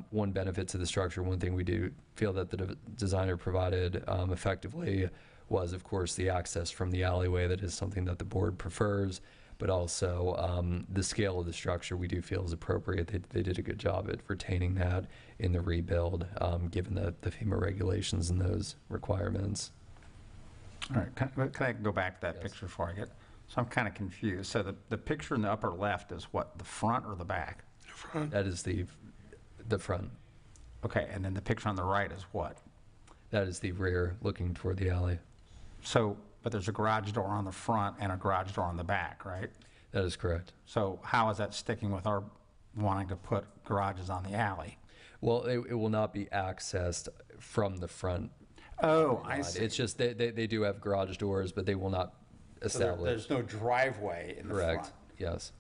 One benefit to the structure, one thing we do feel that the designer provided effectively was, of course, the access from the alleyway. That is something that the board prefers, but also the scale of the structure we do feel is appropriate. They did a good job at retaining that in the rebuild, given the FEMA regulations and those requirements. All right, can I go back to that picture before I get, so I'm kind of confused. So the picture in the upper left is what, the front or the back? The front. That is the front. Okay, and then the picture on the right is what? That is the rear, looking toward the alley. So, but there's a garage door on the front and a garage door on the back, right? That is correct. So how is that sticking with our wanting to put garages on the alley? Well, it will not be accessed from the front. Oh, I see. It's just they do have garage doors, but they will not establish. So there's no driveway in the front? Correct, yes.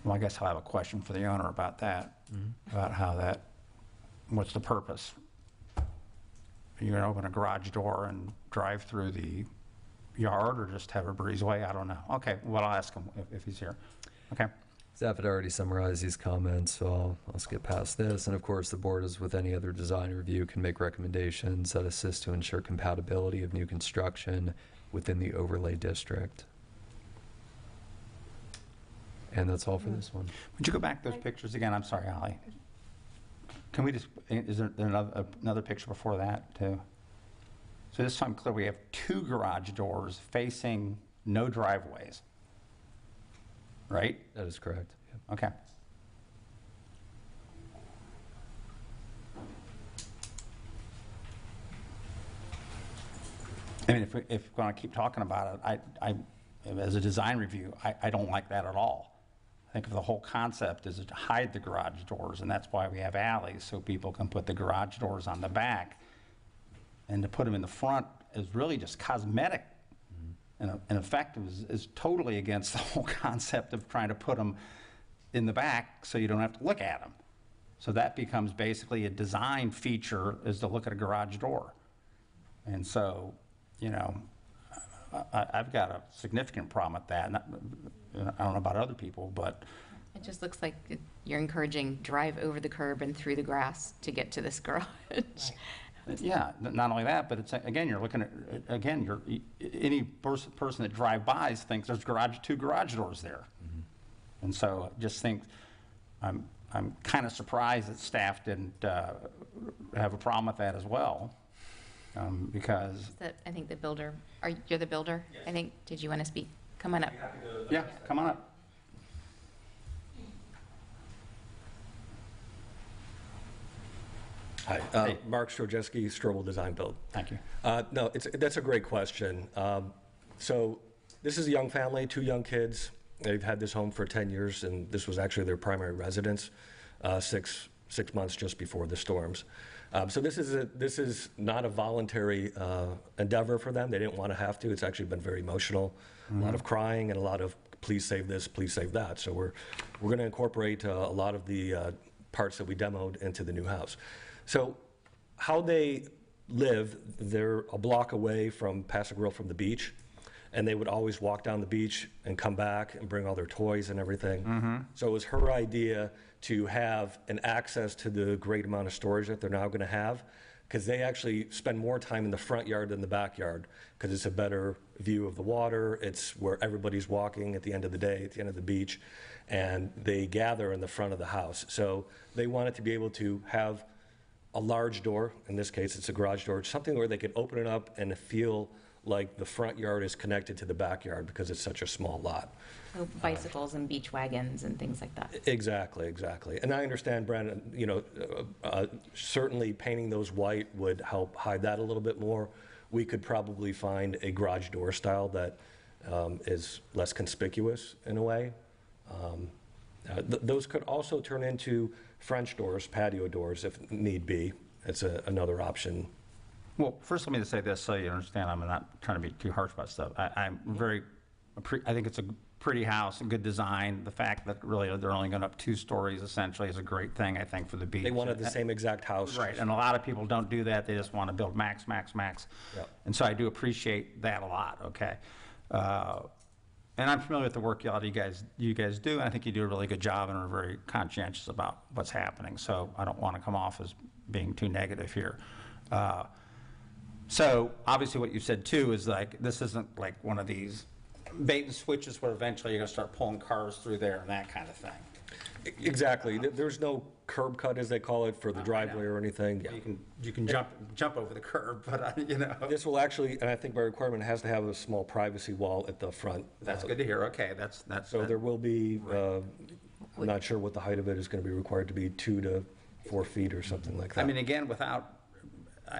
Well, I guess I'll have a question for the owner about that, about how that, what's the purpose? Are you going to open a garage door and drive through the yard, or just have a breezeway? I don't know. Okay, well, I'll ask him if he's here. Okay. Staff had already summarized these comments, so I'll skip past this. And of course, the board, as with any other design review, can make recommendations that assist to ensure compatibility of new construction within the overlay district. And that's all for this one. Would you go back to those pictures again? I'm sorry, Holly. Can we just, is there another picture before that, too? So this time, clear, we have 2 garage doors facing no driveways, right? That is correct. Yep. Okay. I mean, if we're going to keep talking about it, I as a design review, I don't like that at all. I think the whole concept is to hide the garage doors, and that's why we have alleys, so people can put the garage doors on the back. And to put them in the front is really just cosmetic. And in effect, is totally against the whole concept of trying to put them in the back so you don't have to look at them. So that becomes basically a design feature, is to look at a garage door. And so, you know, I've got a significant problem with that. I don't know about other people, but It just looks like you're encouraging drive over the curb and through the grass to get to this garage. yeah, not only that, but it's, again, you're looking at, again, any person that drive-bys thinks there's 2 garage doors there. And so I just think, I'm kind of surprised that staff didn't have a problem with that as well. Because I think the builder, you're the builder? Yes. I think, did you want to speak? Come on up. Yeah, come on up. Hi, Mark Strojeski, Strobel Design Build. Thank you. No, that's a great question. So this is a young family, 2 young kids. They've had this home for 10 years, and this was actually their primary residence, 6 months just before the storms. So this is not a voluntary endeavor for them. They didn't want to have to. It's actually been very emotional, a lot of crying and a lot of please save this, please save that. So we're going to incorporate a lot of the parts that we demoed into the new house. So how they live, they're a block away from Paso Grill from the beach, and they would always walk down the beach and come back and bring all their toys and everything. So it was her idea to have an access to the great amount of storage that they're now going to have, because they actually spend more time in the front yard than the backyard, because it's a better view of the water. It's where everybody's walking at the end of the day, at the end of the beach, and they gather in the front of the house. So they wanted to be able to have a large door, in this case it's a garage door, something where they could open it up and feel like the front yard is connected to the backyard because it's such a small lot. So bicycles and beach wagons and things like that. Exactly. And I understand, Brandon, you know, certainly painting those white would help hide that a little bit more. We could probably find a garage door style that is less conspicuous in a way. Those could also turn into French doors, patio doors, if need be. It's another option. Well, first let me just say this so you understand, I'm not trying to be too harsh about stuff. I think it's a pretty house, a good design. The fact that really they're only going up 2 stories essentially is a great thing, I think, for the beach. They wanted the same exact house. Right, and a lot of people don't do that. They just want to build max. Yep. And so I do appreciate that a lot, okay? And I'm familiar with the work you guys do, and I think you do a really good job and are very conscientious about what's happening. So I don't want to come off as being too negative here. So obviously what you said too is like, this isn't like one of these bait and switches where eventually you're going to start pulling cars through there and that kind of thing. Exactly. There's no curb cut, as they call it, for the driveway or anything. Yeah. You can jump over the curb, but you know. This will actually, and I think by requirement, has to have a small privacy wall at the front. That's good to hear. Okay, that's. So there will be. I'm not sure what the height of it is going to be required to be, 2 to 4 feet or something like that. I mean, again,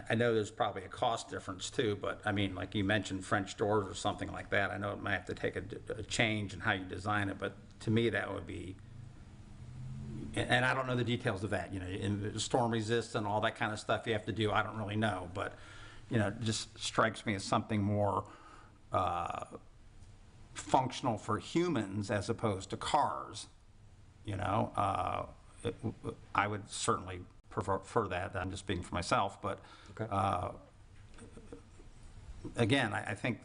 I know there's probably a cost difference too, but I mean, like you mentioned French doors or something like that. I know it might have to take a change in how you design it, but to me that would be. And I don't know the details of that, you know, in storm resist and all that kind of stuff you have to do. I don't really know, but, you know, it just strikes me as something more functional for humans as opposed to cars, you know. I would certainly prefer that. I'm just speaking for myself, but okay. again, I think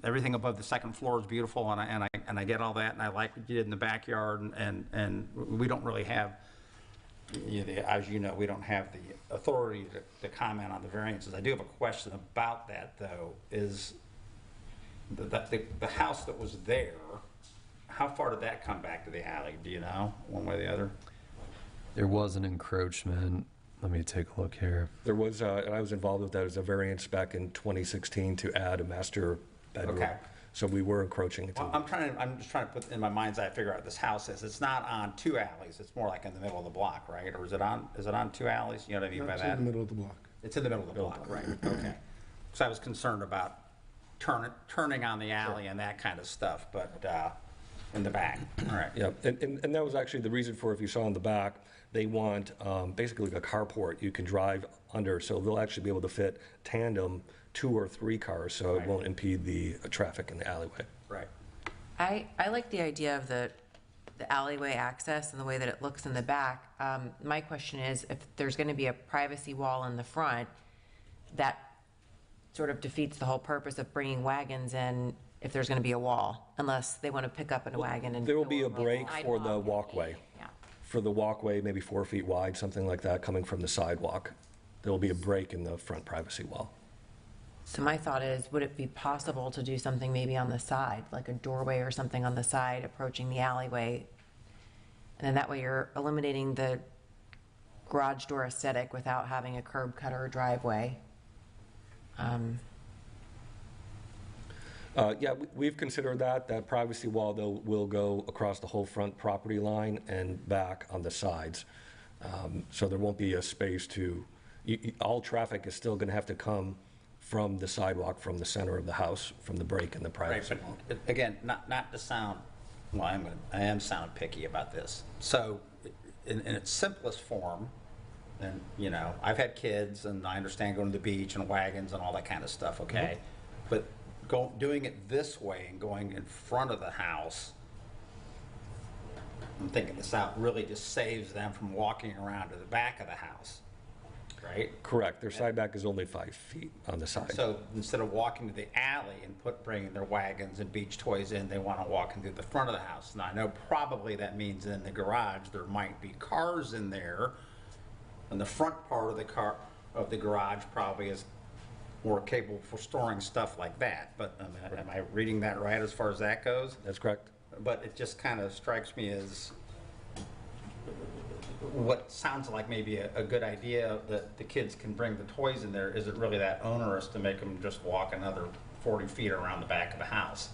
everything above the second floor is beautiful, and I get all that, and I like what you did in the backyard, and we don't really have, as you know, we don't have the authority to comment on the variances. I do have a question about that, though, is the house that was there, how far did that come back to the alley? Do you know, one way or the other? There was an encroachment. Let me take a look here. There was, and I was involved with that, as a variance back in 2016 to add a master bedroom. Okay. So we were encroaching into. Well, I'm just trying to put in my mind's eye, figure out this house is. It's not on two alleys. It's more like in the middle of the block, right? Or is it on two alleys? You know what I mean by that? It's in the middle of the block. It's in the middle of the block, right? Okay. So I was concerned about turning on the alley and that kind of stuff, but in the back. All right. Yeah, and that was actually the reason for, if you saw in the back, they want basically like a carport you can drive under, so they'll actually be able to fit tandem 2 or 3 cars, so it won't impede the traffic in the alleyway. Right. I like the idea of the alleyway access and the way that it looks in the back. My question is, if there's going to be a privacy wall in the front, that sort of defeats the whole purpose of bringing wagons in if there's going to be a wall, unless they want to pick up in a wagon and. There will be a break for the walkway. Yeah. For the walkway, maybe 4 feet wide, something like that, coming from the sidewalk. There will be a break in the front privacy wall. So my thought is, would it be possible to do something maybe on the side, like a doorway or something on the side approaching the alleyway? And then that way you're eliminating the garage door aesthetic without having a curb cut or a driveway. Yeah, we've considered that. That privacy wall, though, will go across the whole front property line and back on the sides. So there won't be a space to, all traffic is still going to have to come from the sidewalk, from the center of the house, from the break in the privacy Right, wall. but again, not to sound, well, I am sounding picky about this. So in its simplest form, and, you know, I've had kids, and I understand going to the beach and wagons and all that kind of stuff, okay? But doing it this way and going in front of the house, I'm thinking this out, really just saves them from walking around to the back of the house, right? Correct. Their side back is only 5 feet on the side. So instead of walking to the alley and bringing their wagons and beach toys in, they want to walk into the front of the house. Now, I know probably that means in the garage there might be cars in there, and the front part of the garage probably is more capable for storing stuff like that. But am I reading that right as far as that goes? That's correct. But it just kind of strikes me as what sounds like maybe a good idea, that the kids can bring the toys in there. Is it really that onerous to make them just walk another 40 feet around the back of the house?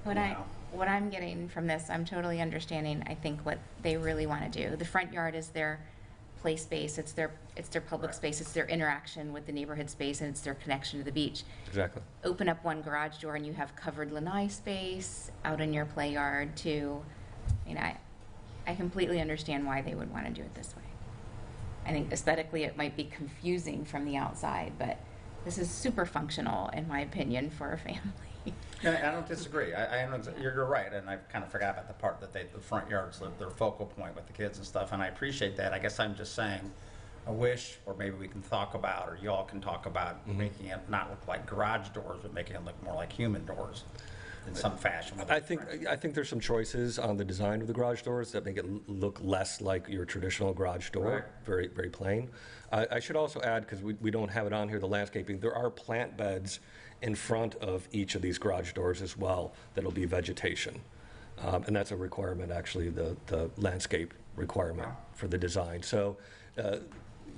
What I'm getting from this, I'm totally understanding, I think, what they really want to do. The front yard is their play space, it's their public space, it's their interaction with the neighborhood space, and it's their connection to the beach. Exactly. Open up one garage door and you have covered lanai space out in your play yard too. I mean, I completely understand why they would want to do it this way. I think aesthetically it might be confusing from the outside, but this is super functional, in my opinion, for a family. I don't disagree. You're right, and I kind of forgot about the part that the front yard's their focal point with the kids and stuff, and I appreciate that. I guess I'm just saying, I wish, or maybe we can talk about, or y'all can talk about making it not look like garage doors, but making it look more like human doors in some fashion. I think there's some choices on the design of the garage doors that make it look less like your traditional garage door, Right. very, very plain. I should also add, because we don't have it on here, the landscaping, there are plant beds in front of each of these garage doors as well that'll be vegetation. And that's a requirement, actually, the landscape requirement for the design. So,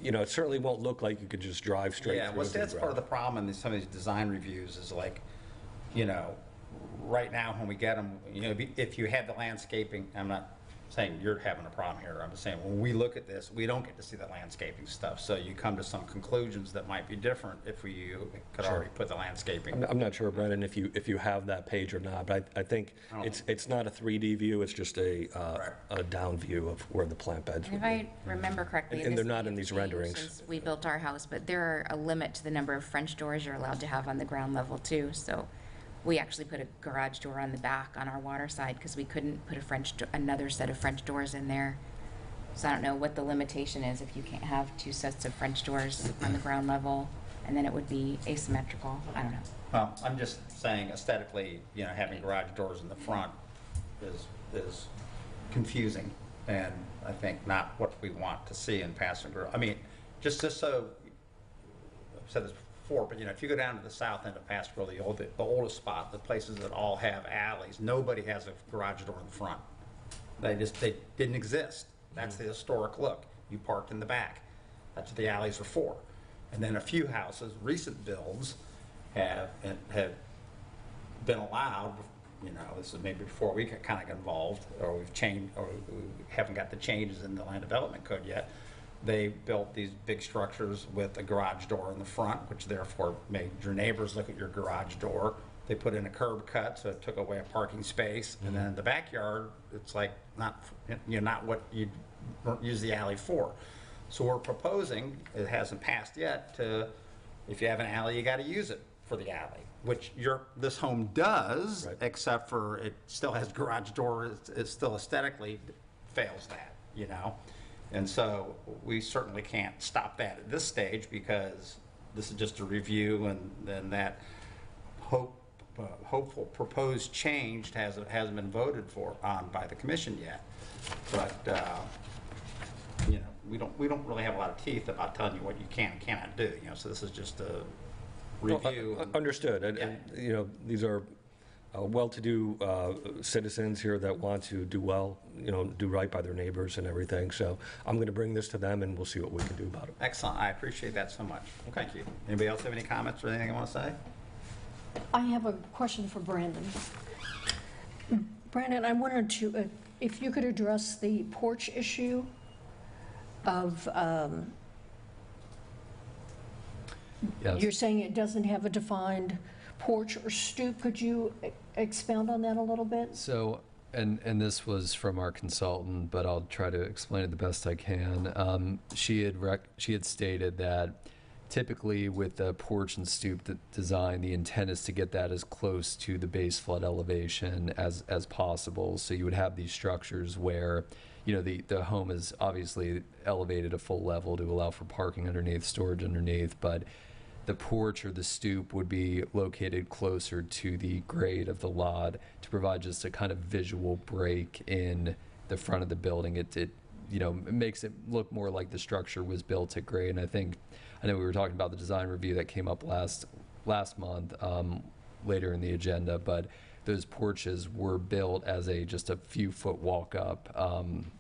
you know, it certainly won't look like you could just drive straight through. Yeah, that's part of the problem in some of these design reviews is like, you know, right now when we get them, you know, if you had the landscaping, I'm not saying you're having a problem here, I'm just saying when we look at this, we don't get to see the landscaping stuff, so you come to some conclusions that might be different if we could already put the landscaping. I'm not sure, Brendan, if you have that page or not, but I think it's not a 3D view, it's just a down view of where the plant beds would If be. I remember correctly, And this they're may not in have these changed renderings. since we built our house, but there are a limit to the number of French doors you're allowed to have on the ground level too. So we actually put a garage door on the back on our water side because we couldn't put another set of French doors in there. So I don't know what the limitation is if you can't have 2 sets of French doors on the ground level. and then it would be asymmetrical. I don't know. Well, I'm just saying aesthetically, having garage doors in the front is confusing, and I think not what we want to see in passenger. I mean, just so, I've said this before, but if you go down to the south end of Pascal, the oldest spot, the places that all have alleys, nobody has a garage door in the front. They didn't exist. That's the historic look. You parked in the back. That's what the alleys are for. And then a few houses, recent builds, have been allowed. This is maybe before we kind of got involved, or we've changed, or we haven't got the changes in the land development code yet. They built these big structures with a garage door in the front, which therefore made your neighbors look at your garage door. They put in a curb cut, so it took away a parking space. And then in the backyard, it's like not what you'd use the alley for. So we're proposing, it hasn't passed yet, if you have an alley, you got to use it for the alley, which this home does, right, except for it still has garage door. It still aesthetically fails that, And so we certainly can't stop that at this stage, because this is just a review, and then that hopeful proposed change hasn't been voted on by the commission yet. But we don't really have a lot of teeth about telling you what you can and cannot do. So this is just a review. Understood. And these are well-to-do citizens here that want to do well, do right by their neighbors and everything. So I'm going to bring this to them, and we'll see what we can do about it. Excellent. I appreciate that so much. Well, thank you. Anybody else have any comments or anything you want to say? I have a question for Brandon. Brandon, I wanted to, if you could address the porch issue of, Yes. You're saying it doesn't have a defined porch or stoop. Could you expound on that a little bit? So, and this was from our consultant, but I'll try to explain it the best I can. She had stated that typically with the porch and stoop design, the intent is to get that as close to the base flood elevation as possible. So you would have these structures where, the home is obviously elevated a full level to allow for parking underneath, storage underneath, but the porch or the stoop would be located closer to the grade of the lot to provide just a kind of visual break in the front of the building. It makes it look more like the structure was built at grade. And I know we were talking about the design review that came up last month, later in the agenda, but those porches were built as just a few foot walk up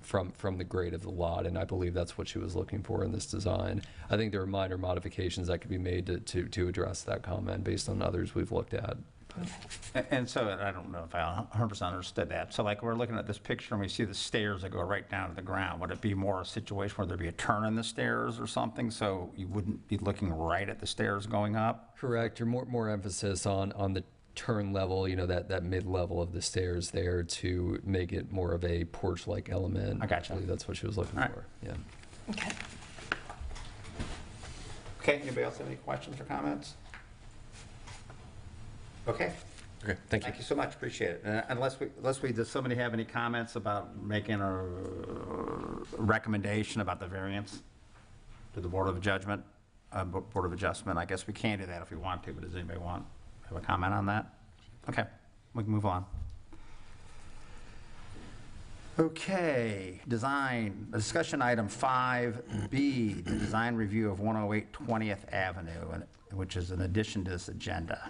from the grade of the lot, and I believe that's what she was looking for in this design. I think there are minor modifications that could be made to address that comment based on others we've looked at. And so I don't know if I 100% understood that. So like we're looking at this picture and we see the stairs that go right down to the ground. Would it be more a situation where there'd be a turn in the stairs or something, so you wouldn't be looking right at the stairs going up? Correct, or more emphasis on the turn level, that mid-level of the stairs there to make it more of a porch-like element. I gotcha. I believe that's what she was looking All right. for, yeah. Okay. Okay, anybody else have any questions or comments? Okay. Okay, thank you. Thank you so much, appreciate it. Does somebody have any comments about making a recommendation about the variance to the Board of Adjustment? I guess we can do that if we want to, but does anybody have a comment on that? Okay, we can move on. Okay, discussion item 5B, the design review of 108 20th Avenue, which is an addition to this agenda.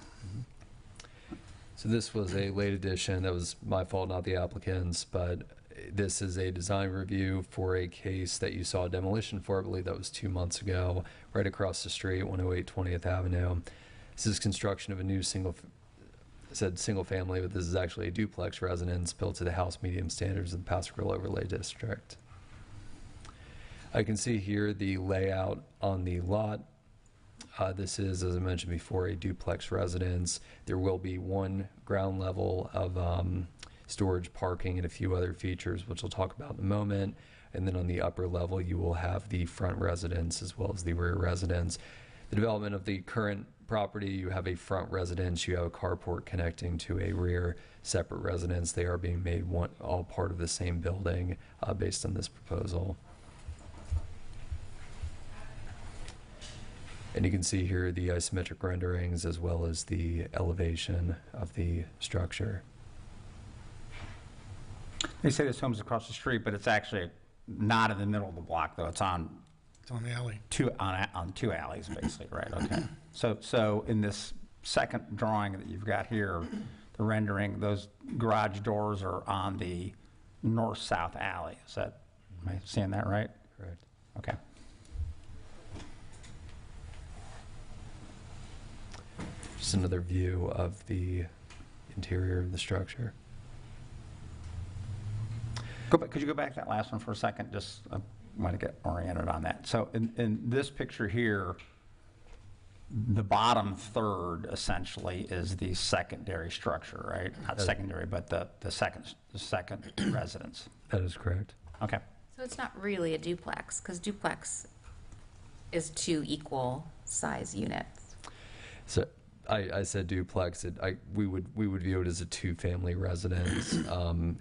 So this was a late addition. That was my fault, not the applicant's, but this is a design review for a case that you saw demolition for. I believe that was 2 months ago, right across the street, 108 20th Avenue. This is construction of a new single family, but this is actually a duplex residence built to the house medium standards of the Paso Grill Overlay District. I can see here the layout on the lot. This is, as I mentioned before, a duplex residence. There will be one ground level of storage, parking, and a few other features, which we'll talk about in a moment. And then on the upper level, you will have the front residence as well as the rear residence. The development of the current property, you have a front residence, you have a carport connecting to a rear separate residence. They are being made all part of the same building based on this proposal. And you can see here the isometric renderings as well as the elevation of the structure. They say this home's across the street, but it's actually not in the middle of the block, though. It's on the alley. on two alleys, basically, right? Okay. So in this second drawing that you've got here, the rendering, those garage doors are on the north-south alley. Am I seeing that right? Correct. Okay. Just another view of the interior of the structure. Could you go back to that last one for a second? Just I want to get oriented on that. So in this picture here, the bottom third essentially is the secondary structure, right? Not secondary, but the second residence. That is correct. Okay. So it's not really a duplex, because duplex is 2 equal size units. So I said duplex. We would view it as a 2-family residence.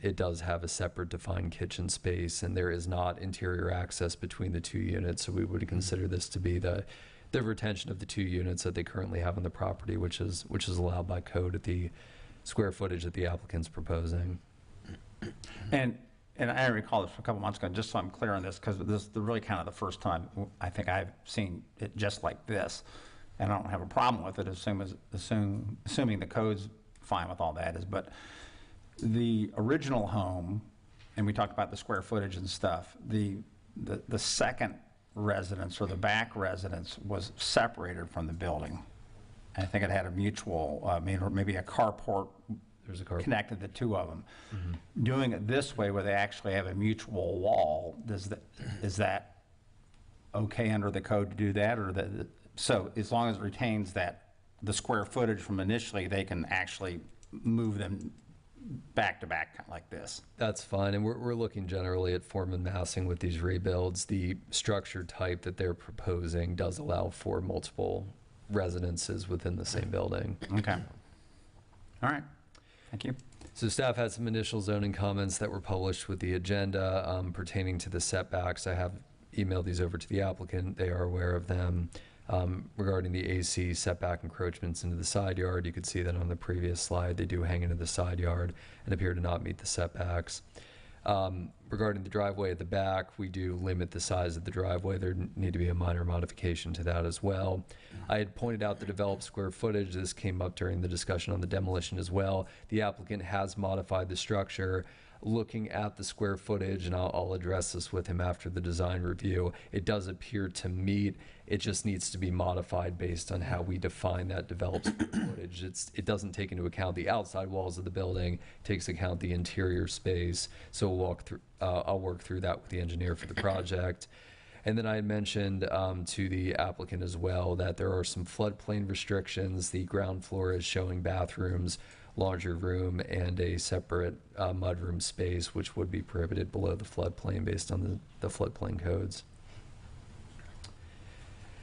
It does have a separate defined kitchen space, and there is not interior access between the 2 units. So we would consider this to be the retention of the 2 units that they currently have on the property, which is allowed by code at the square footage that the applicant's proposing. And I recall this a couple months ago, just so I'm clear on this, because this is really kind of the first time I think I've seen it just like this. And I don't have a problem with it, assuming the code's fine with all that is. But the original home, and we talked about the square footage and stuff, the second residence or the back residence was separated from the building. I think it had a mutual, maybe a carport. There's a carport Connected the 2 of them. Mm-hmm. Doing it this way, where they actually have a mutual wall, is that okay under the code to do that, or so as long as it retains the square footage from initially, they can actually move them back to back like this? That's fine, and we're looking generally at form and massing with these rebuilds. The structure type that they're proposing does allow for multiple residences within the same building. Okay. All right. Thank you. So staff had some initial zoning comments that were published with the agenda pertaining to the setbacks. I have emailed these over to the applicant. They are aware of them. Regarding the AC setback encroachments into the side yard, you could see that on the previous slide. They do hang into the side yard and appear to not meet the setbacks. Regarding the driveway at the back, we do limit the size of the driveway. There need to be a minor modification to that as well. I had pointed out the developed square footage. This came up during the discussion on the demolition as well. The applicant has modified the structure. Looking at the square footage, and I'll address this with him after the design review, it does appear to meet. It just needs to be modified based on how we define that developed square footage. It doesn't take into account the outside walls of the building, it takes account the interior space. So I'll work through that with the engineer for the project. And then I had mentioned to the applicant as well that there are some floodplain restrictions. The ground floor is showing bathrooms, laundry room, and a separate mudroom space, which would be prohibited below the floodplain based on the floodplain codes.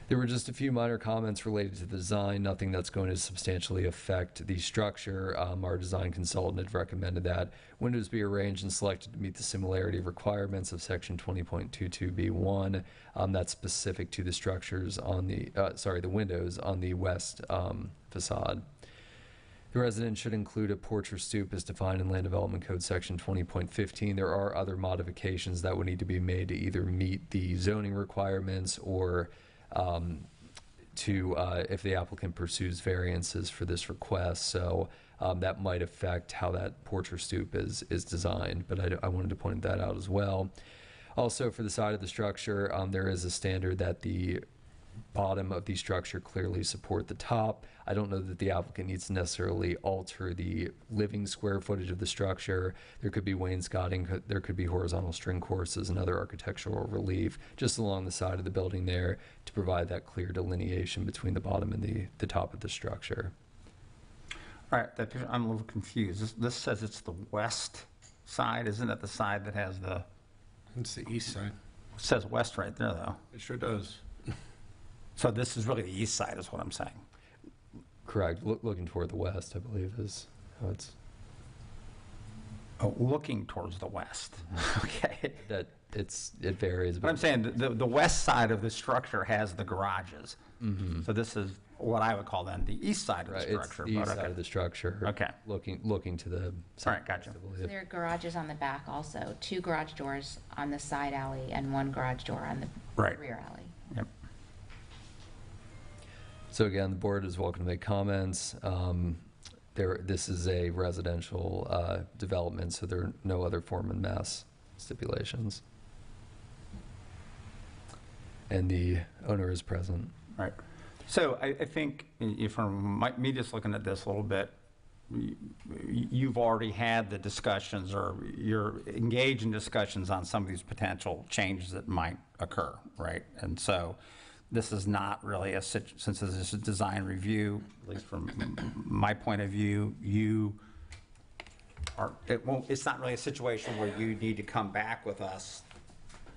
There were just a few minor comments related to the design, nothing that's going to substantially affect the structure. Our design consultant had recommended that windows be arranged and selected to meet the similarity requirements of section 20.22B1. That's specific to the structures on the windows on the west facade. The residence should include a porch or stoop as defined in Land Development Code Section 20.15. There are other modifications that would need to be made to either meet the zoning requirements or if the applicant pursues variances for this request. So that might affect how that porch or stoop is designed, but I wanted to point that out as well. Also, for the side of the structure, there is a standard that the bottom of the structure clearly support the top. I don't know that the applicant needs to necessarily alter the living square footage of the structure. There could be wainscoting, there could be horizontal string courses and other architectural relief just along the side of the building there to provide that clear delineation between the bottom and the top of the structure. All right, I'm a little confused. This says it's the west side. Isn't it the side that has the... It's the east side. It says west right there, though. It sure does. So this is really the east side is what I'm saying. Correct. Looking toward the west, I believe, is how it's... Oh, looking towards the west. Okay. it varies. But I'm saying the west side of the structure has the garages. Mhm. So this is what I would call then the east side of the Right, structure. it's the but east side okay. of the structure. Okay. Looking to the. All right, gotcha. southwest, I So believe. there are garages on the back also, 2 garage doors on the side alley and 1 garage door on the Right. rear alley. Yep. So again, the board is welcome to make comments. This is a residential development, so there are no other form and mass stipulations. And the owner is present. Right. So I think from me just looking at this a little bit, you've already had the discussions or you're engaged in discussions on some of these potential changes that might occur, right? And so this is not really since this is a design review, at least from my point of view, it's not really a situation where you need to come back with us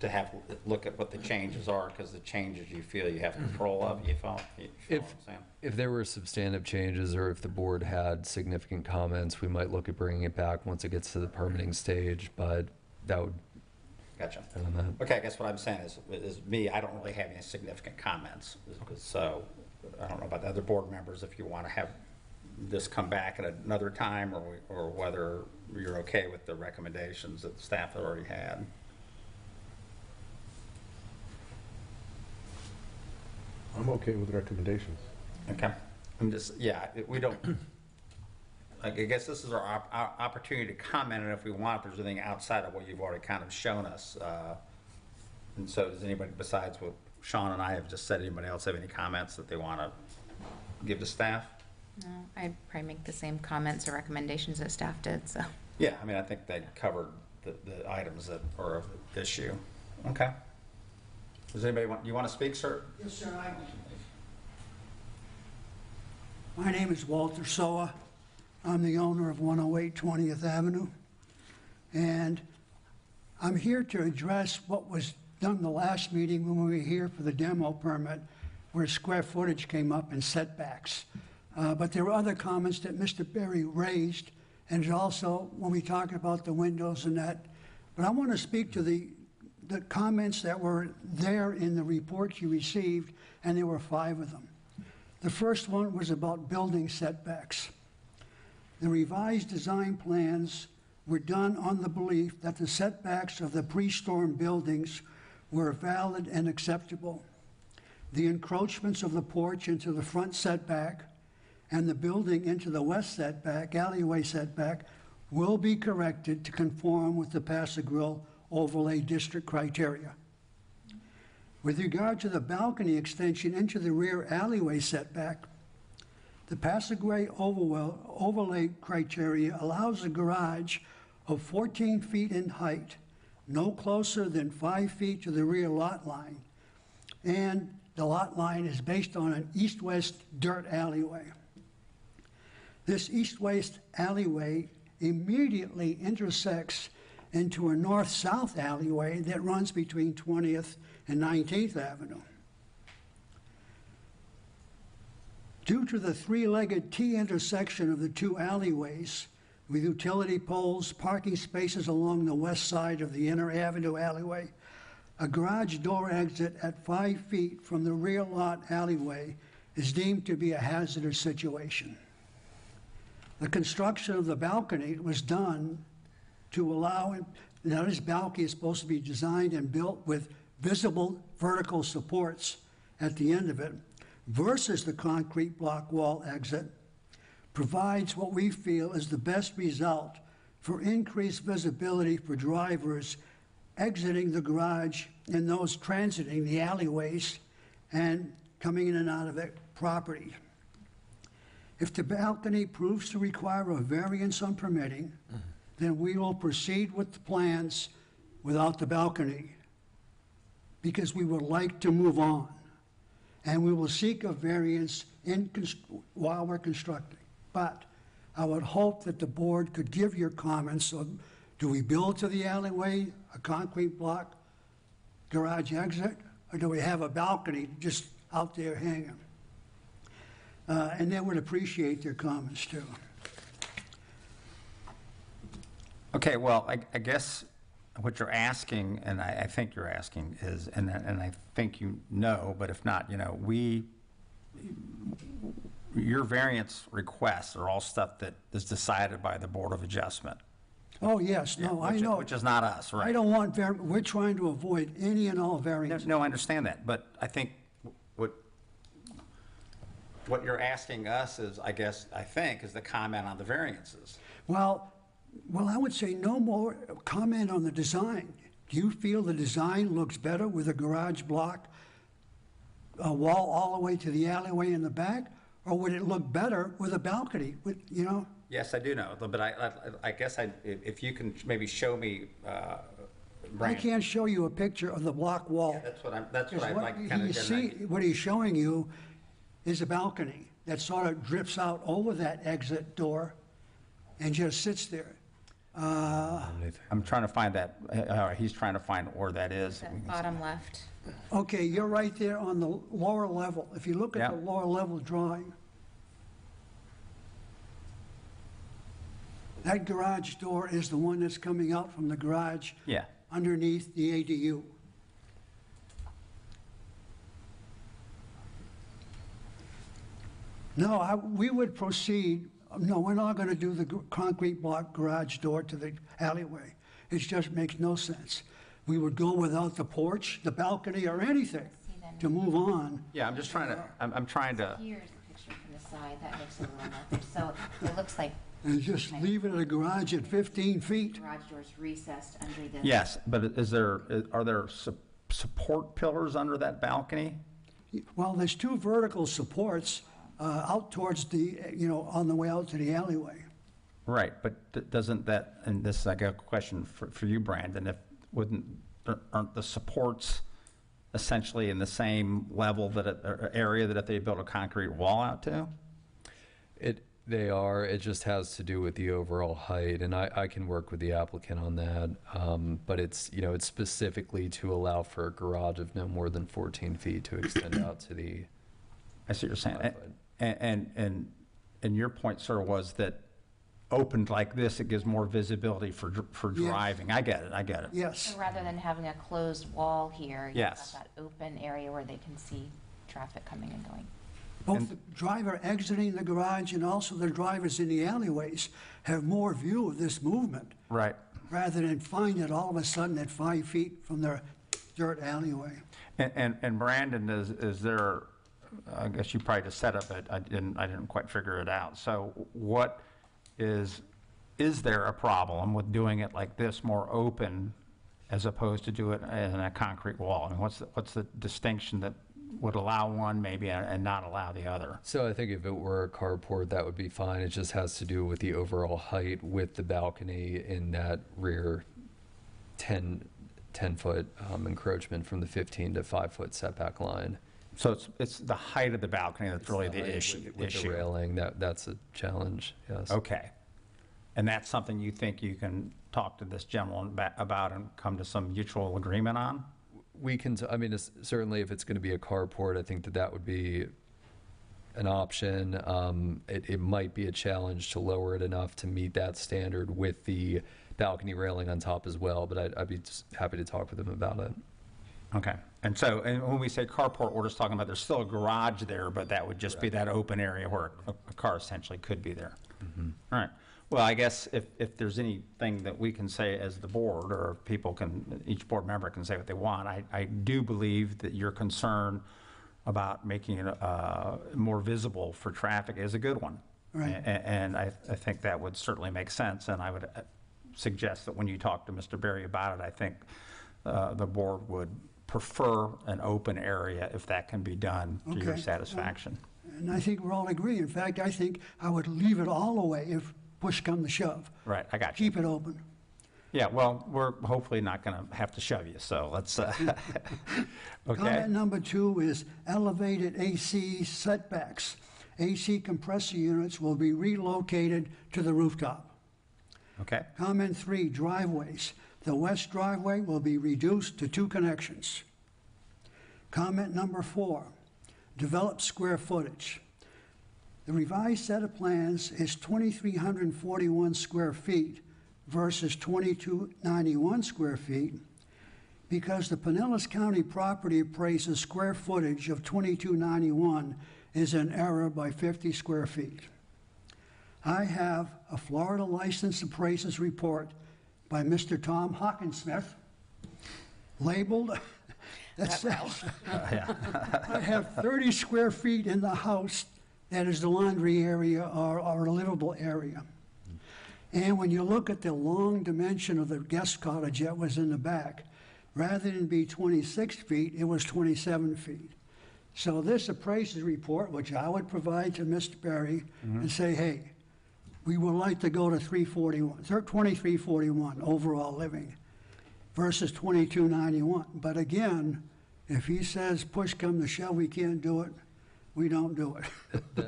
to look at what the changes are, because the changes you feel you have control of, you follow what I'm saying? If there were substantive changes or if the board had significant comments, we might look at bringing it back once it gets to the permitting stage, but that would. Gotcha. depend on that. Okay, I guess what I'm saying is me, I don't really have any significant comments. So I don't know about the other board members, if you want to have this come back at another time or whether you're okay with the recommendations that the staff had already had. I'm okay with recommendations. Okay. I'm just, we don't, I guess this is our opportunity to comment, and if we want, if there's anything outside of what you've already kind of shown us. And so does anybody, besides what Sean and I have just said, anybody else have any comments that they want to give to staff? No, I'd probably make the same comments or recommendations that staff did, so. Yeah, I mean, I think they covered the items that are of the issue. Okay. Does anybody you want to speak, sir? Yes, sir, I want to. My name is Walter Soa. I'm the owner of 108 20th Avenue. And I'm here to address what was done the last meeting when we were here for the demo permit, where square footage came up and setbacks. But there were other comments that Mr. Berry raised, and also when we talked about the windows and that. But I want to speak to the comments that were there in the report you received, and there were 5 of them. The first one was about building setbacks. The revised design plans were done on the belief that the setbacks of the pre-storm buildings were valid and acceptable. The encroachments of the porch into the front setback and the building into the west setback, alleyway setback, will be corrected to conform with the Pass Grill overlay district criteria. With regard to the balcony extension into the rear alleyway setback, the Pass Grill overlay criteria allows a garage of 14 feet in height, no closer than 5 feet to the rear lot line, and the lot line is based on an east-west dirt alleyway. This east-west alleyway immediately intersects into a north-south alleyway that runs between 20th and 19th Avenue. Due to the 3-legged T-intersection of the 2 alleyways, with utility poles, parking spaces along the west side of the inner avenue alleyway, a garage door exit at 5 feet from the rear lot alleyway is deemed to be a hazardous situation. The construction of the balcony was done to allow, now this balcony is supposed to be designed and built with visible vertical supports at the end of it, versus the concrete block wall exit, provides what we feel is the best result for increased visibility for drivers exiting the garage and those transiting the alleyways and coming in and out of the property. If the balcony proves to require a variance on permitting, then we will proceed with the plans without the balcony, because we would like to move on. And we will seek a variance while we're constructing. But I would hope that the board could give your comments on, do we build to the alleyway, a concrete block garage exit, or do we have a balcony just out there hanging? And they would appreciate their comments too. Okay, well, I guess what you're asking, and I think you're asking is, and I think you know, but if not, your variance requests are all stuff that is decided by the Board of Adjustment. Oh, yes, no, I know. Which is not us, right? I don't want, we're trying to avoid any and all variances. No, I understand that, but I think what you're asking us is, I think, is the comment on the variances. Well, I would say no more comment on the design. Do you feel the design looks better with a garage block, a wall all the way to the alleyway in the back? Or would it look better with a balcony, Yes, I do know, but I guess if you can maybe show me, I Brian. can't show you a picture of the block wall. That's what I'd like to kind of You get see, an idea. what he's showing you is a balcony that sort of drips out over that exit door and just sits there. I'm trying to find that, he's trying to find where that is. Bottom left. Okay, you're right there on the lower level. If you look at the Yeah. lower level drawing, that garage door is the one that's coming out from the garage Yeah. underneath the ADU. No, we would proceed, no, we're not going to do the concrete block garage door to the alleyway. It just makes no sense. We would go without the porch, the balcony, or anything to move on. Yeah, I'm just trying to, I'm trying to, Here's a picture from the side that makes it a little more, so it looks like And just leave it at a garage at 15 feet. garage doors recessed under the. yes, but are there support pillars under that balcony? Well, there's two vertical supports out towards the, on the way out to the alleyway. Right, but doesn't that, and this is like a question for you, Brandon, aren't the supports essentially in the same level or area that if they built a concrete wall out to? They are. It just has to do with the overall height, and I can work with the applicant on that. But it's specifically to allow for a garage of no more than 14 feet to extend out to the. I see what you're saying. And your point, sir, was that opened like this, it gives more visibility for driving. I get it. Yes. So rather than having a closed wall here, you've Yes. got that open area where they can see traffic coming and going. Both the driver exiting the garage and also the drivers in the alleyways have more view of this movement. Right. Rather than find it all of a sudden at 5 feet from their dirt alleyway. And Brandon, is there, I guess you probably just said it, but I didn't quite figure it out. So what is there a problem with doing it like this, more open, as opposed to do it in a concrete wall? I mean, what's the distinction that would allow one maybe and not allow the other? So I think if it were a carport, that would be fine. It just has to do with the overall height with the balcony in that rear 10-foot encroachment from the 15 to 5-foot setback line. So it's the height of the balcony that's really the height issue. With the railing, that's a challenge, yes. Okay. And that's something you think you can talk to this gentleman about and come to some mutual agreement on? We can, certainly if it's going to be a carport, I think that would be an option. It might be a challenge to lower it enough to meet that standard with the balcony railing on top as well, but I'd be happy to talk with them about it. Okay. And when we say carport, we're just talking about there's still a garage there, but that would just be that open area where a car essentially could be there. Mm-hmm. All right. Well, I guess if there's anything that we can say as the board, or each board member can say what they want, I do believe that your concern about making it more visible for traffic is a good one. Right. And I think that would certainly make sense, and I would suggest that when you talk to Mr. Berry about it, I think the board would prefer an open area if that can be done to your Okay. satisfaction. And I think we're all agree. In fact, I think I would leave it all away if push come to shove. Right, I got you. Keep it open. Yeah, well, we're hopefully not going to have to shove you, so let's, okay. Comment number 2 is elevated AC setbacks. AC compressor units will be relocated to the rooftop. Okay. Comment 3, driveways. The west driveway will be reduced to 2 connections. Comment number 4, developed square footage. The revised set of plans is 2,341 square feet versus 2291 square feet, because the Pinellas County property appraiser's square footage of 2291 is in error by 50 square feet. I have a Florida licensed appraiser's report by Mr. Tom Hockensmith, labeled, that says, I have 30 square feet in the house that is the laundry area or a livable area. And when you look at the long dimension of the guest cottage that was in the back, rather than be 26 feet, it was 27 feet. So this appraiser's report, which I would provide to Mr. Berry, and say, hey, we would like to go to 2341 overall living versus 2291. But again, if he says push come to shove, we can't do it, we don't do it.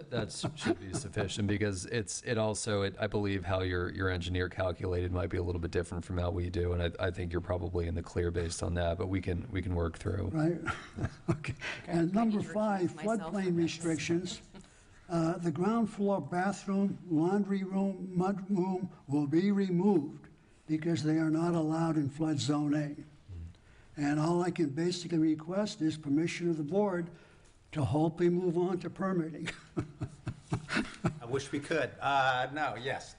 That should be sufficient, because it also, I believe how your engineer calculated might be a little bit different from how we do, and I think you're probably in the clear based on that, but we can work through. Right, okay. And number 5, floodplain restrictions. The ground floor bathroom, laundry room, mud room will be removed because they are not allowed in flood zone A. And all I can basically request is permission of the board to hopefully move on to permitting. I wish we could. No, yes.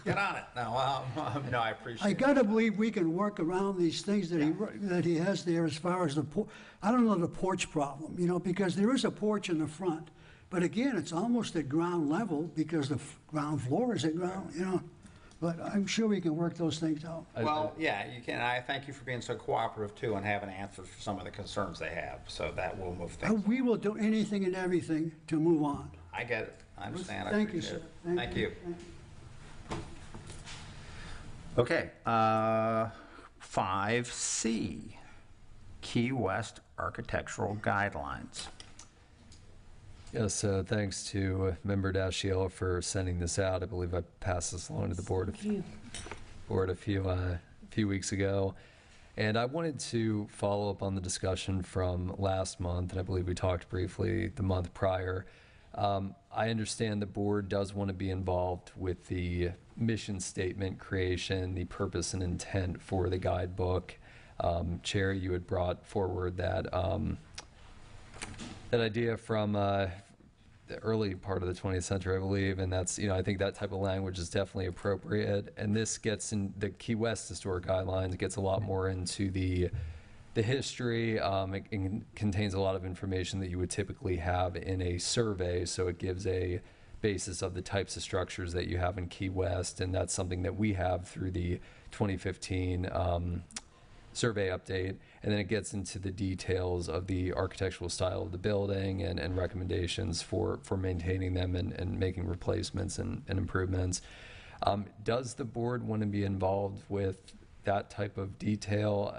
Get on it. No, no, I appreciate I it. gotta believe we can work around these things that he has there as far as I don't know the porch problem, because there is a porch in the front. But again, it's almost at ground level because the ground floor is at ground, But I'm sure we can work those things out. Well, yeah, you can. I thank you for being so cooperative too and having answers for some of the concerns they have. So that will move things. We will do anything and everything to move on. I get it. I understand. I Thank you, appreciate sir. it. Thank you. Thank you. Okay, 5C, Key West Architectural Guidelines. Yes, thanks to Member Dashiell for sending this out. I believe I passed this along to the board a few weeks ago. And I wanted to follow up on the discussion from last month, and I believe we talked briefly the month prior. I understand the board does want to be involved with the mission statement creation, the purpose and intent for the guidebook. Chair, you had brought forward that that idea from the early part of the 20th century, I believe, and that's, I think that type of language is definitely appropriate. And this gets in the Key West Historic Guidelines, gets a lot more into the history. It contains a lot of information that you would typically have in a survey, so it gives a basis of the types of structures that you have in Key West, and that's something that we have through the 2015 survey update. And then it gets into the details of the architectural style of the building and recommendations for maintaining them and making replacements and improvements. Does the board want to be involved with that type of detail?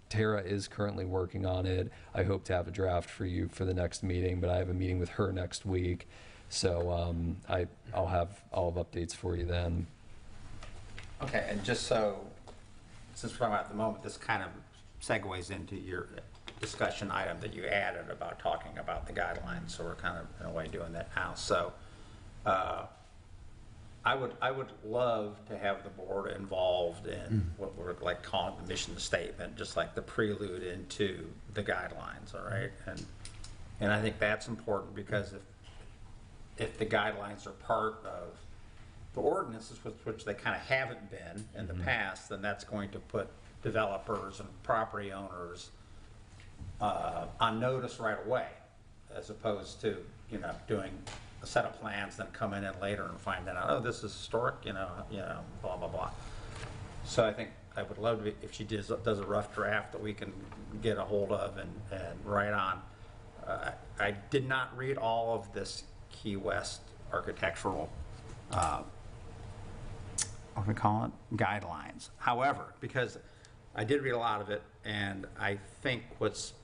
Tara is currently working on it. I hope to have a draft for you for the next meeting, but I have a meeting with her next week. So I'll have updates for you then. Okay, and just so, since we're talking about at the moment, this kind of segues into your discussion item that you added about talking about the guidelines, so we're kind of in a way doing that now. So I would love to have the board involved in what we're like calling the mission statement, just like the prelude into the guidelines, all right? And I think that's important because if the guidelines are part of the ordinances, which they kind of haven't been in the past, then that's going to put developers and property owners on notice right away, as opposed to, doing a set of plans, then coming in later and finding out, oh, this is historic, blah, blah, blah. So I think I would love to, if she does a rough draft that we can get a hold of and write on. I did not read all of this Key West architectural what do we call it? Guidelines. However, because I did read a lot of it, and I think what's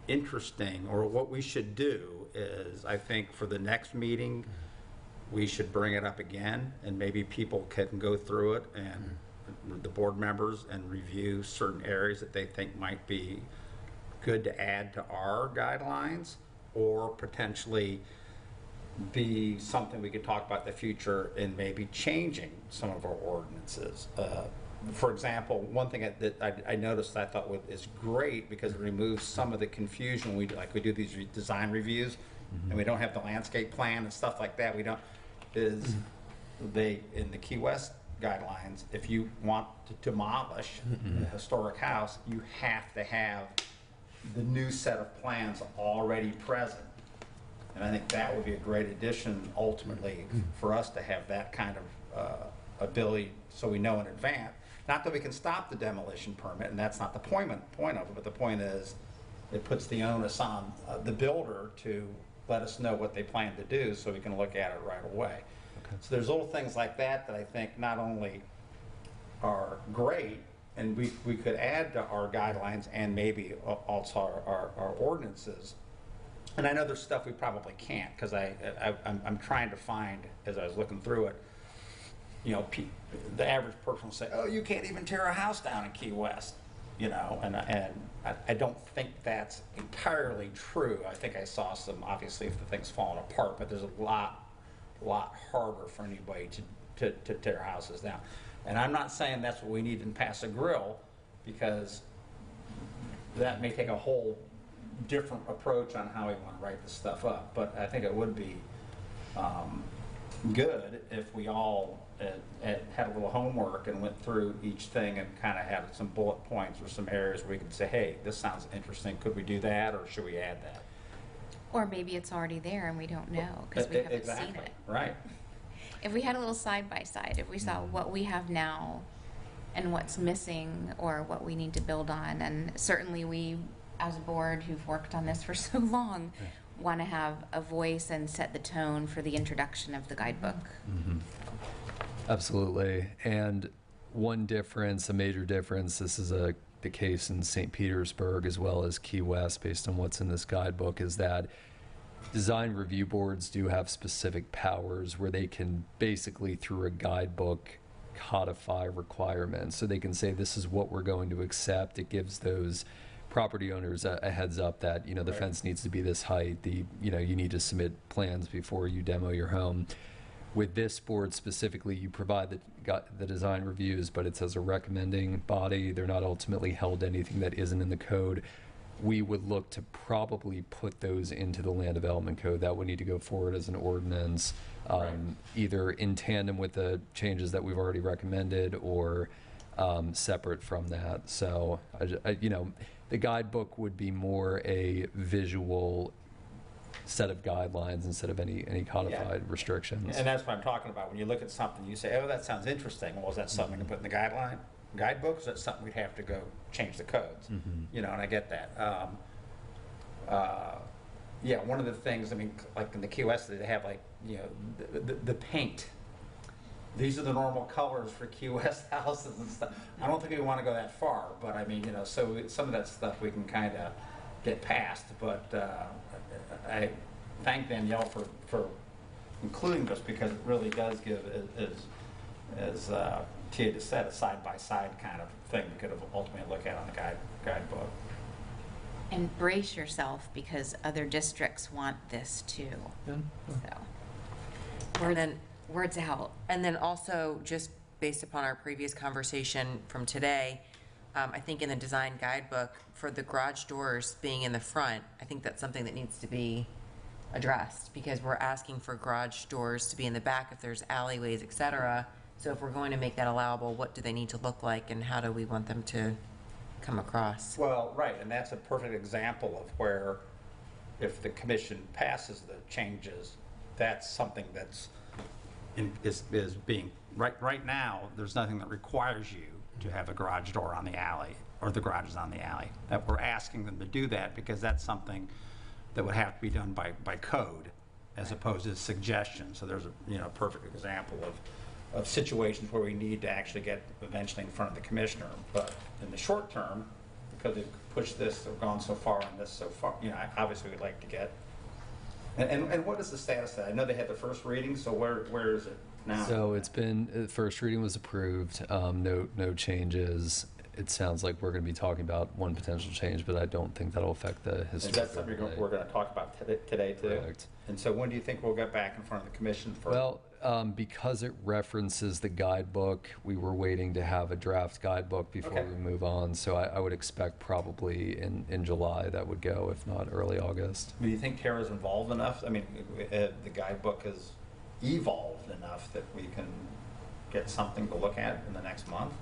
interesting, or what we should do is, I think for the next meeting, we should bring it up again, and maybe people can go through it, and the board members, and review certain areas that they think might be good to add to our guidelines, or potentially be something we could talk about in the future in maybe changing some of our ordinances. For example, one thing that I noticed I thought is great because it removes some of the confusion we do these design reviews and we don't have the landscape plan and stuff like that. We don't, is they, in the Key West guidelines, if you want to demolish a historic house, you have to have the new set of plans already present. And I think that would be a great addition ultimately for us to have that kind of ability so we know in advance. Not that we can stop the demolition permit, and that's not the point of it, but the point is it puts the onus on the builder to let us know what they plan to do so we can look at it right away. Okay. So there's little things like that that I think not only are great, and we could add to our guidelines and maybe also our ordinances. And I know there's stuff we probably can't because I'm trying to find, as I was looking through it, you know, the average person will say, oh, you can't even tear a house down in Key West, you know, and I don't think that's entirely true. I think I saw some, obviously, if the thing's falling apart, but there's a lot harder for anybody to tear houses down. And I'm not saying that's what we need in Paso Grill because that may take a whole different approach on how we want to write this stuff up, but I think it would be good if we all had a little homework and went through each thing and kind of had some bullet points or some areas where we could say, hey, this sounds interesting, could we do that or should we add that? Or maybe it's already there and we don't know because we haven't seen it. Right. If we had a little side-by-side, if we saw what we have now and what's missing or what we need to build on, and certainly we, as a board who've worked on this for so long, want to have a voice and set the tone for the introduction of the guidebook. Absolutely. And one difference, a major difference, this is the case in St. Petersburg as well as Key West based on what's in this guidebook, is that design review boards do have specific powers where they can basically, through a guidebook, codify requirements. So they can say, this is what we're going to accept. It gives those property owners a heads up that, you know, the fence needs to be this height, you need to submit plans before you demo your home. With this board specifically, you provide the design reviews, but it's as a recommending body. They're not ultimately held to anything that isn't in the code. We would look to probably put those into the land development code. That would need to go forward as an ordinance, either in tandem with the changes that we've already recommended or separate from that. So, the guidebook would be more a visual set of guidelines instead of any codified restrictions. And that's what I'm talking about. When you look at something, you say, oh, that sounds interesting. Well, is that something to put in the guidebook? Is that something we'd have to go change the codes? And I get that. One of the things, like in the Key West, they have the paint. These are the normal colors for Key West houses and stuff. I don't think we want to go that far, but so some of that stuff we can kind of get past. But I thank Danielle for including this because it really does give, as Tia just said, a side-by-side kind of thing we could have ultimately look at on the guidebook. And brace yourself because other districts want this too. So, words out. And then also, just based upon our previous conversation from today, I think in the design guidebook for the garage doors being in the front, I think that's something that needs to be addressed because we're asking for garage doors to be in the back if there's alleyways, et cetera. So if we're going to make that allowable, what do they need to look like and how do we want them to come across? Well, right, and that's a perfect example of where if the commission passes the changes, that's something that's is being, right now, there's nothing that requires you to have a garage door on the alley or the garage is on the alley. That we're asking them to do that because that's something that would have to be done by code as opposed to suggestion. So there's a perfect example of situations where we need to actually get eventually in front of the commissioner. But in the short term, because we've pushed this, we've gone so far on this so far, obviously we'd like to get. And what is the status of that? I know they had the first reading, so where is it now? So it's been, first reading was approved, no changes. it sounds like we're going to be talking about one potential change, but I don't think that'll affect the Is historic. that something we're going to talk about today too? Correct. And so when do you think we'll get back in front of the commission for? Well, because it references the guidebook, we were waiting to have a draft guidebook before Okay. we move on. So I would expect probably in July that would go, if not early August. Do you think Tara's involved enough? I mean, the guidebook has evolved enough that we can get something to look at in the next month?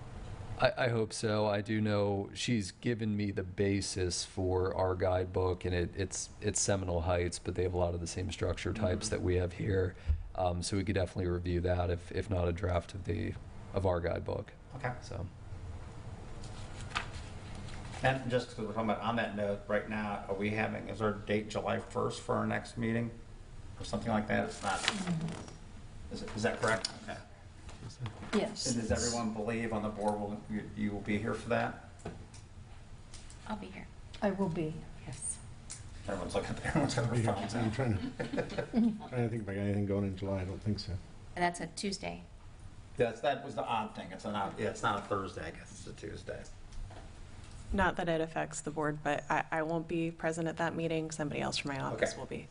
I hope so. I do know she's given me the basis for our guidebook, and it's Seminole Heights, but they have a lot of the same structure types that we have here. So we could definitely review that if not a draft of our guidebook. Okay. So. And just because we're talking about on that note, right now, is our date July 1st for our next meeting? Or something like that? It's not, is that correct? Okay. Yes. And does everyone believe on the board you will be here for that? I'll be here. I will be. Yes. Everyone's looking at their phones. I'm trying to think if I got anything going in July. I don't think so. And that's a Tuesday. That was the odd thing. It's not a Thursday, I guess it's a Tuesday. Not that it affects the board, but I won't be present at that meeting. Somebody else from my office Okay. will be.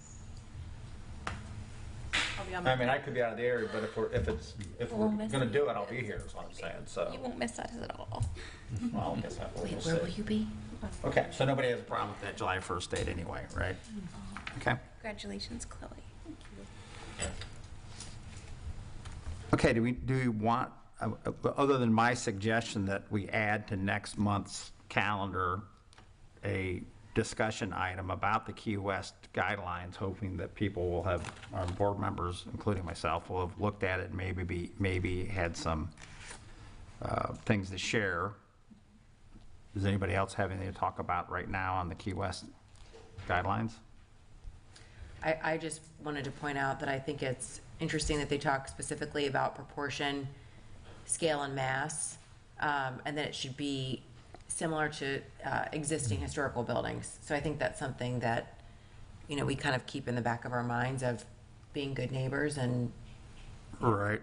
I'll be on I mean, I could be out of the area, but if we're miss going to do it, I'll be here, is what I'm saying, so. You won't miss us at all. Well, I guess we'll Wait, see. where will you be? Okay, so nobody has a problem with that July 1st date anyway, right? Okay. Congratulations, Chloe. Okay, do we want, other than my suggestion that we add to next month's calendar a discussion item about the Key West guidelines, hoping that people will have, our board members, including myself, will have looked at it and maybe had some things to share. Does anybody else have anything to talk about right now on the Key West guidelines? I just wanted to point out that I think it's interesting that they talk specifically about proportion, scale, and mass, and that it should be similar to existing historical buildings. So I think that's something that, we kind of keep in the back of our minds of being good neighbors and Right.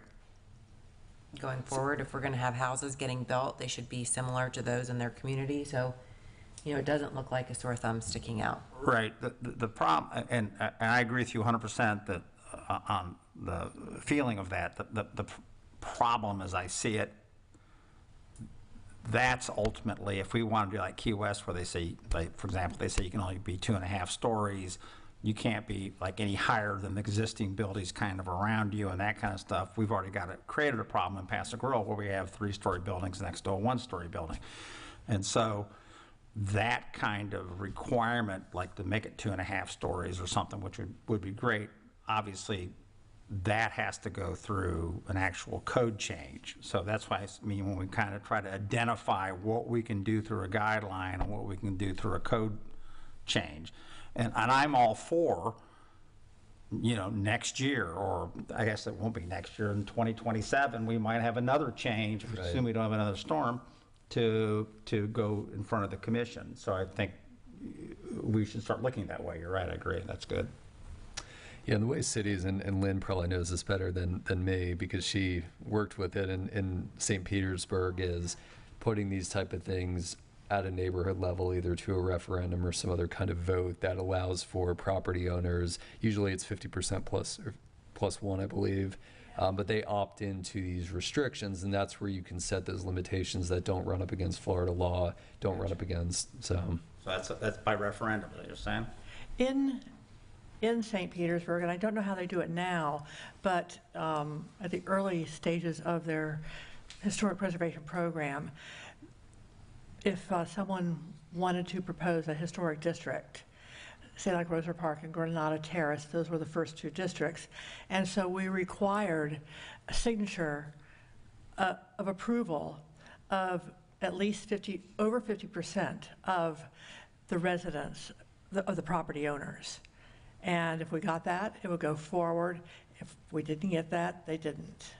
going forward. If we're going to have houses getting built, they should be similar to those in their community. So, it doesn't look like a sore thumb sticking out. Right. The problem, and I agree with you 100% that on the feeling of that, the problem as I see it, that's ultimately, if we want to do like Key West, where they say, like, for example, they say you can only be 2.5 stories, you can't be like any higher than the existing buildings kind of around you and that kind of stuff. We've already created a problem in Paso Grill where we have 3-story buildings next to a 1-story building. And so that kind of requirement, like to make it 2.5 stories or something, which would be great, obviously that has to go through an actual code change. So that's why when we kind of try to identify what we can do through a guideline and what we can do through a code change. And I'm all for, next year, or I guess it won't be next year, in 2027, we might have another change, assume we don't have another storm, to go in front of the commission. So I think we should start looking that way. You're right, I agree, that's good. Yeah, and the way cities, and Lynn probably knows this better than me because she worked with it in St. Petersburg, is putting these type of things at a neighborhood level, either to a referendum or some other kind of vote that allows for property owners, usually it's 50% plus one, I believe, but they opt into these restrictions, and that's where you can set those limitations that don't run up against Florida law, don't run up against, so. So that's by referendum, is that what you're saying? In St. Petersburg, and I don't know how they do it now, but at the early stages of their historic preservation program, if someone wanted to propose a historic district, say like Roser Park and Granada Terrace, those were the first 2 districts, and so we required a signature of approval of at least over 50% of the residents, of the property owners. And if we got that, it would go forward. If we didn't get that, they didn't.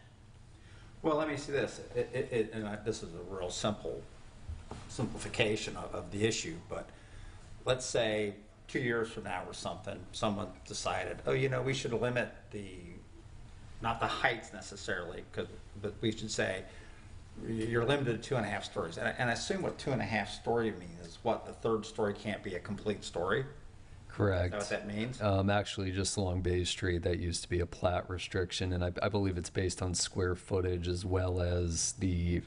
Well, let me see this. This is a real simplification of the issue, but let's say 2 years from now or something, someone decided, we should limit not the heights necessarily, but we should say you're limited to 2.5 stories. And I assume what 2.5 story means is what, the third story can't be a complete story? Correct. Is that what that means? Actually, just along Bay Street, that used to be a plat restriction, and I believe it's based on square footage as well as the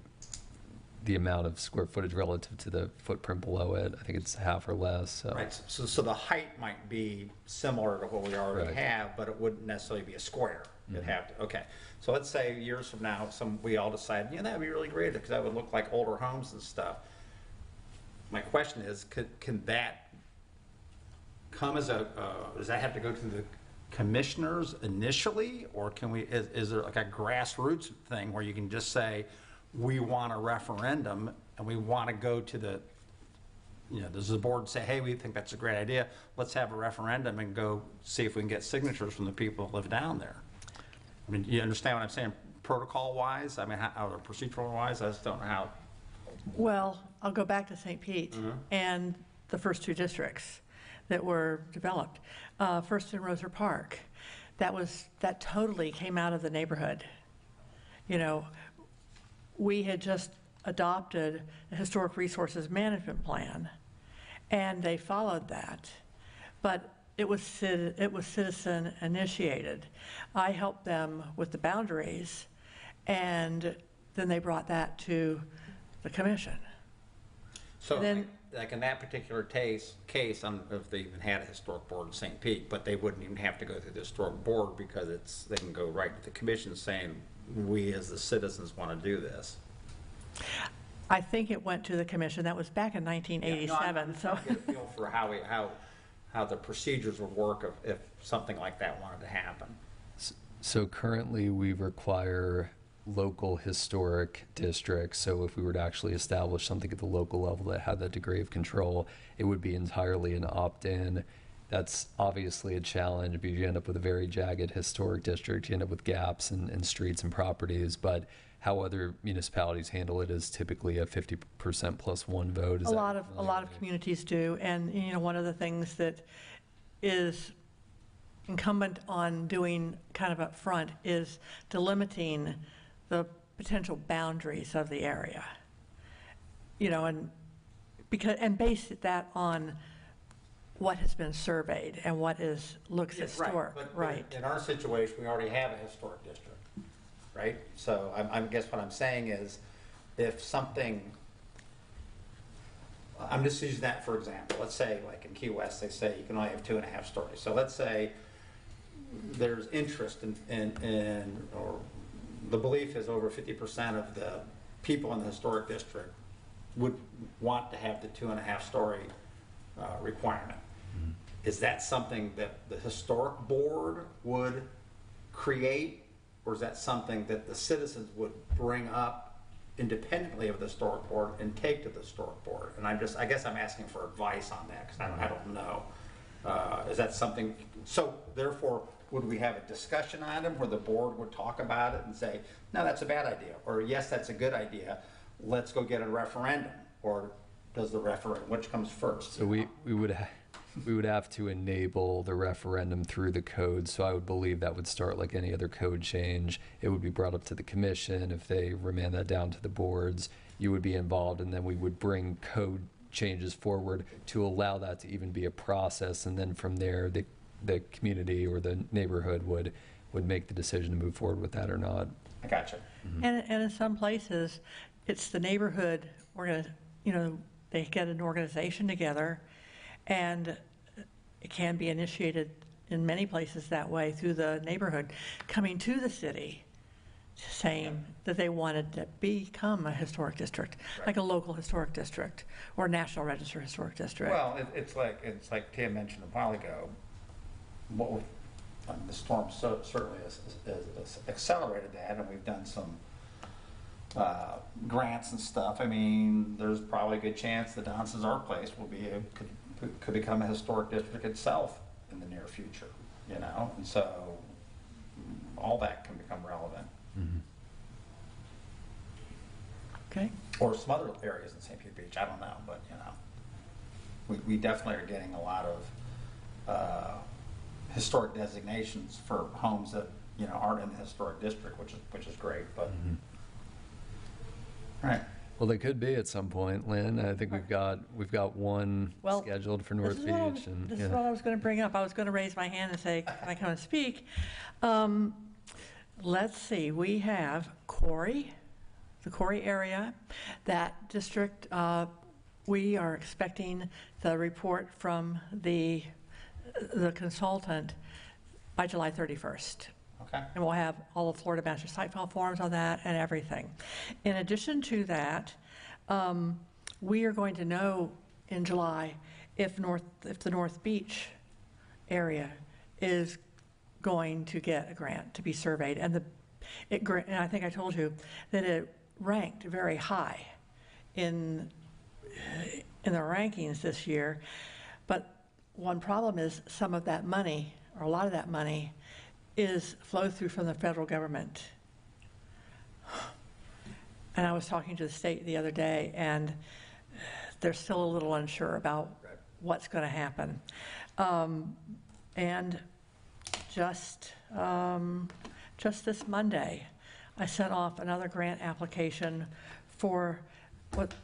amount of square footage relative to the footprint below it. I think it's half or less. So. Right, so the height might be similar to what we already have, but it wouldn't necessarily be a square. It'd have to, okay. So let's say years from now, we all decide, that would be really great because that would look like older homes and stuff. My question is, can that come as does that have to go to the commissioners initially, or is there like a grassroots thing where you can just say, we want a referendum and we want to go to does the board say, hey, we think that's a great idea, let's have a referendum and go see if we can get signatures from the people who live down there? I mean, you understand what I'm saying, protocol-wise? I mean, or procedural-wise? I just don't know how. Well, I'll go back to St. Pete and the first 2 districts that were developed. First in Roser Park, that totally came out of the neighborhood. We had just adopted a historic resources management plan, and they followed that, but it was citizen initiated. I helped them with the boundaries, and then they brought that to the commission. So then, like in that particular case, I don't know if they even had a historic board in St. Pete, but they wouldn't even have to go through the historic board because they can go right to the commission saying, we as the citizens want to do this. I think it went to the commission. That was back in 1987. So I get a feel for how the procedures would work if something like that wanted to happen. So currently we require local historic districts. So if we were to actually establish something at the local level that had that degree of control, it would be entirely an opt-in. That's obviously a challenge because you end up with a very jagged historic district. You end up with gaps in streets and properties. But how other municipalities handle it is typically a 50% plus 1 vote. A lot of communities do, and one of the things that is incumbent on doing kind of up front is delimiting the potential boundaries of the area. And base that on what has been surveyed and what looks historic. Right. In our situation, we already have a historic district. Right? So I guess what I'm saying is if something, I'm just using that for example. Let's say like in Key West, they say you can only have 2.5 stories. So let's say there's interest or the belief is over 50% of the people in the historic district would want to have the 2.5 story requirement. Is that something that the historic board would create? Or is that something that the citizens would bring up independently of the historic board and take to the historic board? And I guess I'm asking for advice on that because I don't know. Is that something, so therefore, would we have a discussion item where the board would talk about it and say, no, that's a bad idea, or yes, that's a good idea, let's go get a referendum, or does the referendum, which comes first? So we would have to enable the referendum through the code. So I would believe that would start like any other code change. It would be brought up to the commission. If they remand that down to the boards, you would be involved, and then we would bring code changes forward to allow that to even be a process. And then from there, the community or the neighborhood would make the decision to move forward with that or not. I gotcha. And in some places, it's the neighborhood, they get an organization together, and it can be initiated in many places that way through the neighborhood, coming to the city, saying that they wanted to become a historic district, like a local historic district or National Register historic district. Well, it's like Tim mentioned a while ago. The storm certainly has accelerated that, and we've done some grants and stuff. I mean, there's probably a good chance that Don Cesar Place could become a historic district itself in the near future, and so all that can become relevant. Okay. Or some other areas in St. Pete Beach, I don't know, but we definitely are getting a lot of historic designations for homes that aren't in the historic district, which is great. But Right. Well, they could be at some point, Lynn. I think we've got one Well, scheduled for North Beach. And This yeah. is what I was going to bring up. I was going to raise my hand and say, can I come and speak? Let's see, we have Corey, the Corey area. That district, we are expecting the report from the consultant by July 31st. Okay. And we'll have all the Florida Master Site File forms on that and everything. In addition to that, we are going to know in July if the North Beach area is going to get a grant to be surveyed. And I think I told you that it ranked very high in the rankings this year. But one problem is some of that money, or a lot of that money, is flow through from the federal government. And I was talking to the state the other day, and they're still a little unsure about what's going to happen. And just this Monday, I sent off another grant application for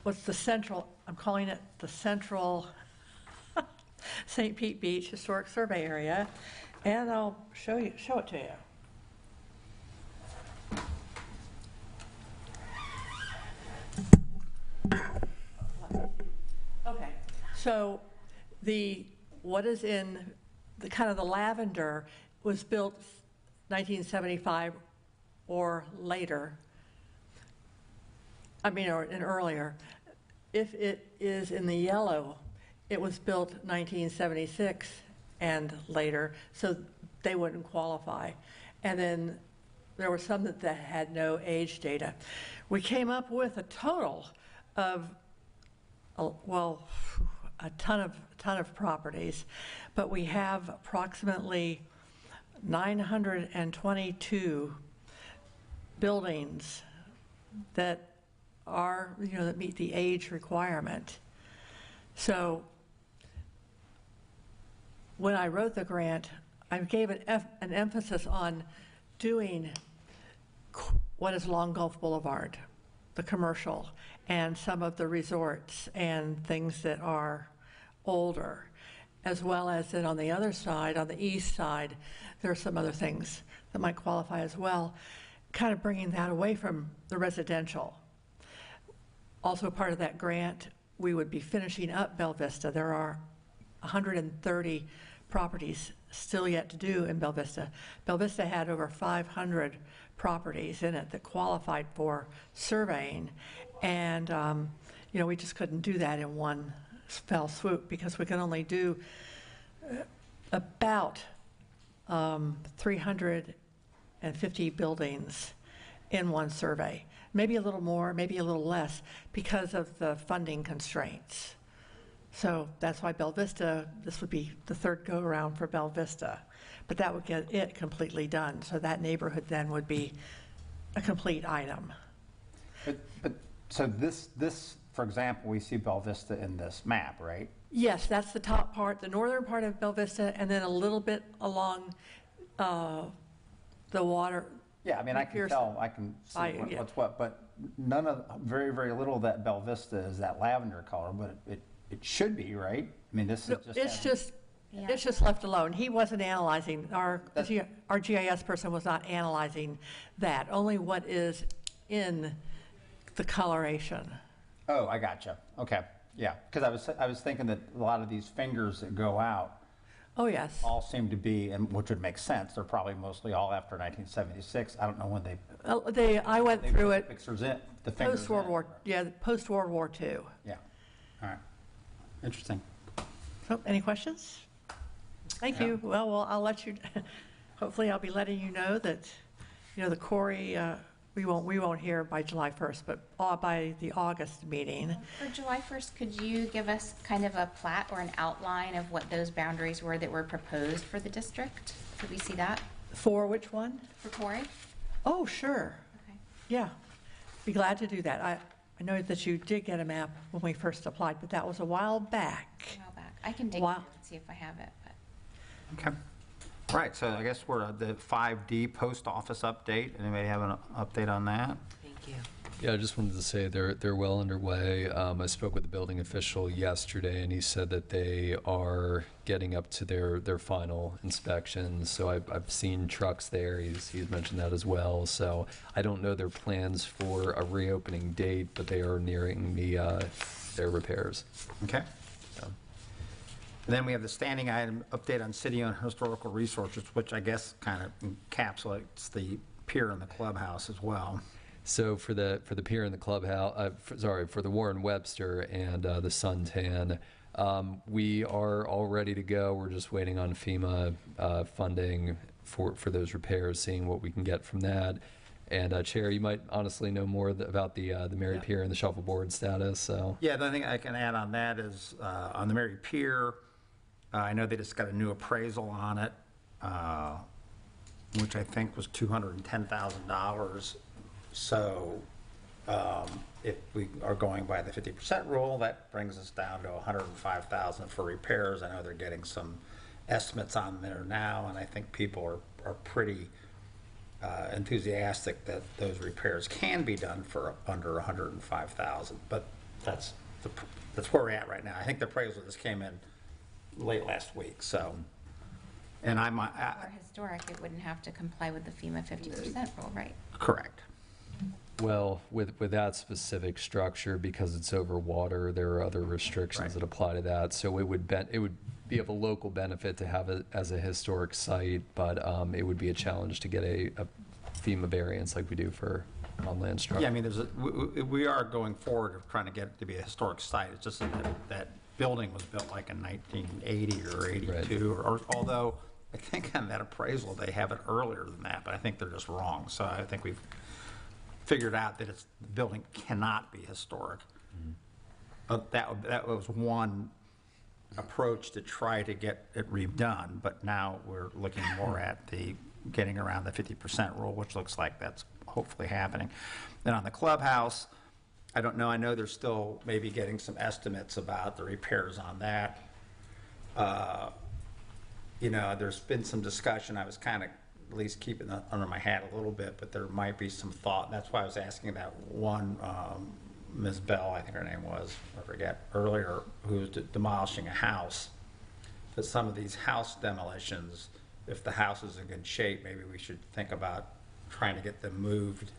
what's the central, I'm calling it the Central St. Pete Beach Historic Survey Area. And I'll show it to you. Okay, so what is in the kind of the lavender was built 1975 or later. I mean, or earlier. If it is in the yellow, it was built 1976 and later, so they wouldn't qualify. And then there were some that had no age data. We came up with a total of, well, a ton of properties, but we have approximately 922 buildings that are, that meet the age requirement. So when I wrote the grant, I gave an emphasis on doing what is Long Gulf Boulevard, the commercial, and some of the resorts and things that are older, as well as then on the other side, on the east side, there are some other things that might qualify as well, kind of bringing that away from the residential. Also part of that grant, we would be finishing up Bella Vista. There are 130 properties still yet to do in Bella Vista. Bella Vista had over 500 properties in it that qualified for surveying, and we just couldn't do that in one fell swoop because we can only do about 350 buildings in one survey. Maybe a little more, maybe a little less, because of the funding constraints. So that's why Bella Vista, this would be the third go-around for Bella Vista. But that would get it completely done. So that neighborhood then would be a complete item. So this, for example, we see Bella Vista in this map, right? Yes, that's the top part, the northern part of Bella Vista, and then a little bit along the water. Yeah, I mean, I can tell, I can see what's what, but very, very little of that Bella Vista is that lavender color, but it should be, right? I mean, this is just... It's just left alone. He wasn't analyzing, our GIS person was not analyzing that, only what is in the coloration. Oh, I gotcha. Okay, yeah, because I was thinking that a lot of these fingers that go out. Oh, yes. All seem to be, and which would make sense. They're probably mostly all after 1976. I don't know when they. I went through it. The fingers post-World War, post-World War II. Yeah. All right. Interesting. So, any questions? Thank you. Well, I'll let you. Hopefully, I'll be letting you know that, the Corey. We won't hear by July 1st, but by the August meeting. For July 1st, could you give us kind of a plat or an outline of what those boundaries were that were proposed for the district? Could we see that? For which one? For Corey? Oh, sure. Okay. Yeah, be glad to do that. I know that you did get a map when we first applied, but that was a while back. I can dig it and see if I have it. But. Okay. All right, so I guess we're at the 5D post office update. Anybody have an update on that? Thank you. Yeah, I just wanted to say they're well underway. I spoke with the building official yesterday, and he said that they are getting up to their final inspections. So I've seen trucks there. He's mentioned that as well. So I don't know their plans for a reopening date, but they are nearing their repairs. Okay. And then we have the standing item update on city-owned historical resources, which I guess kind of encapsulates the pier and the clubhouse as well. So for the pier and the clubhouse, for the Warren Webster and the Suntan, we are all ready to go. We're just waiting on FEMA funding for those repairs, seeing what we can get from that. And Chair, you might honestly know more about the Mary Pier and the shuffleboard status. So Yeah, the only thing I can add on that is on the Mary Pier, I know they just got a new appraisal on it, which I think was $210,000. So if we are going by the 50% rule, that brings us down to $105,000 for repairs. I know they're getting some estimates on there now, and I think people are pretty enthusiastic that those repairs can be done for under $105,000. But that's where we're at right now. I think the appraisal just came in late last week. So, and For historic, it wouldn't have to comply with the FEMA 50% rule, right? Correct. well, with that specific structure, because it's over water, there are other restrictions that apply to that. So it would be of a local benefit to have it as a historic site, but it would be a challenge to get a FEMA variance like we do for on-land structure. Yeah, I mean, we are going forward of trying to get it to be a historic site. It's just that building was built like in 1980 or 82, or although I think on that appraisal they have it earlier than that, but I think they're just wrong. So I think we've figured out that the building cannot be historic. But that was one approach to try to get it redone, but now we're looking more at the getting around the 50% rule, which looks like that's hopefully happening. Then on the clubhouse, I don't know, I know they're still maybe getting some estimates about the repairs on that. You know, there's been some discussion, I was kind of at least keeping that under my hat a little bit, but there might be some thought, and that's why I was asking that one, Ms. Bell, I think her name was, I forget, earlier, who was demolishing a house, that some of these house demolitions, if the house is in good shape, maybe we should think about trying to get them moved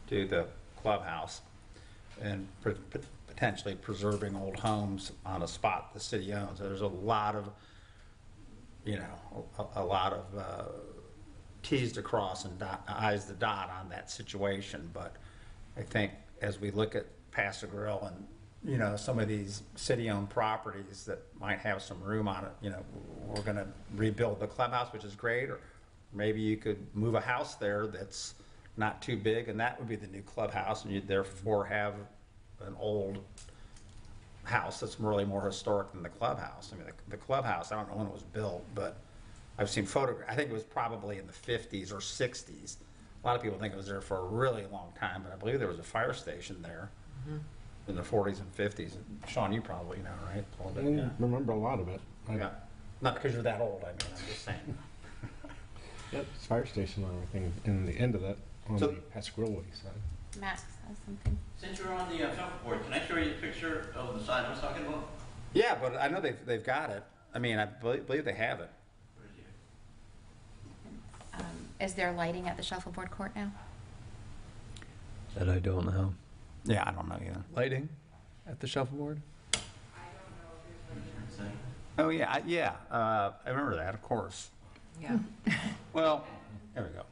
to the clubhouse and potentially preserving old homes on a spot the city owns. So there's a lot of, you know, a lot of T's to cross and I's to dot on that situation. But I think as we look at Paso Grill and, you know, some of these city-owned properties that might have some room on it, you know, we're going to rebuild the clubhouse, which is great, or maybe you could move a house there that's not too big, and that would be the new clubhouse, and you'd therefore have an old house that's really more historic than the clubhouse. I mean, the clubhouse, I don't know when it was built, but I've seen photographs. I think it was probably in the 50s or 60s. A lot of people think it was there for a really long time, but I believe there was a fire station there in the 40s and 50s. And Sean, you probably know, right? I remember a lot of it. Yeah. Not because you're that old, I mean, I'm just saying. Yep, it's fire station and everything in the end of that on the Paso Grill side. Max has something. Since you're on the shuffleboard, can I show you a picture of the sign I was talking about? Yeah, but I know they've got it. I mean, I believe they have it. Is there lighting at the shuffleboard court now? That I don't know. Yeah, I don't know either. Lighting at the shuffleboard? Oh, yeah, I remember that, of course. Yeah. Well, there we go.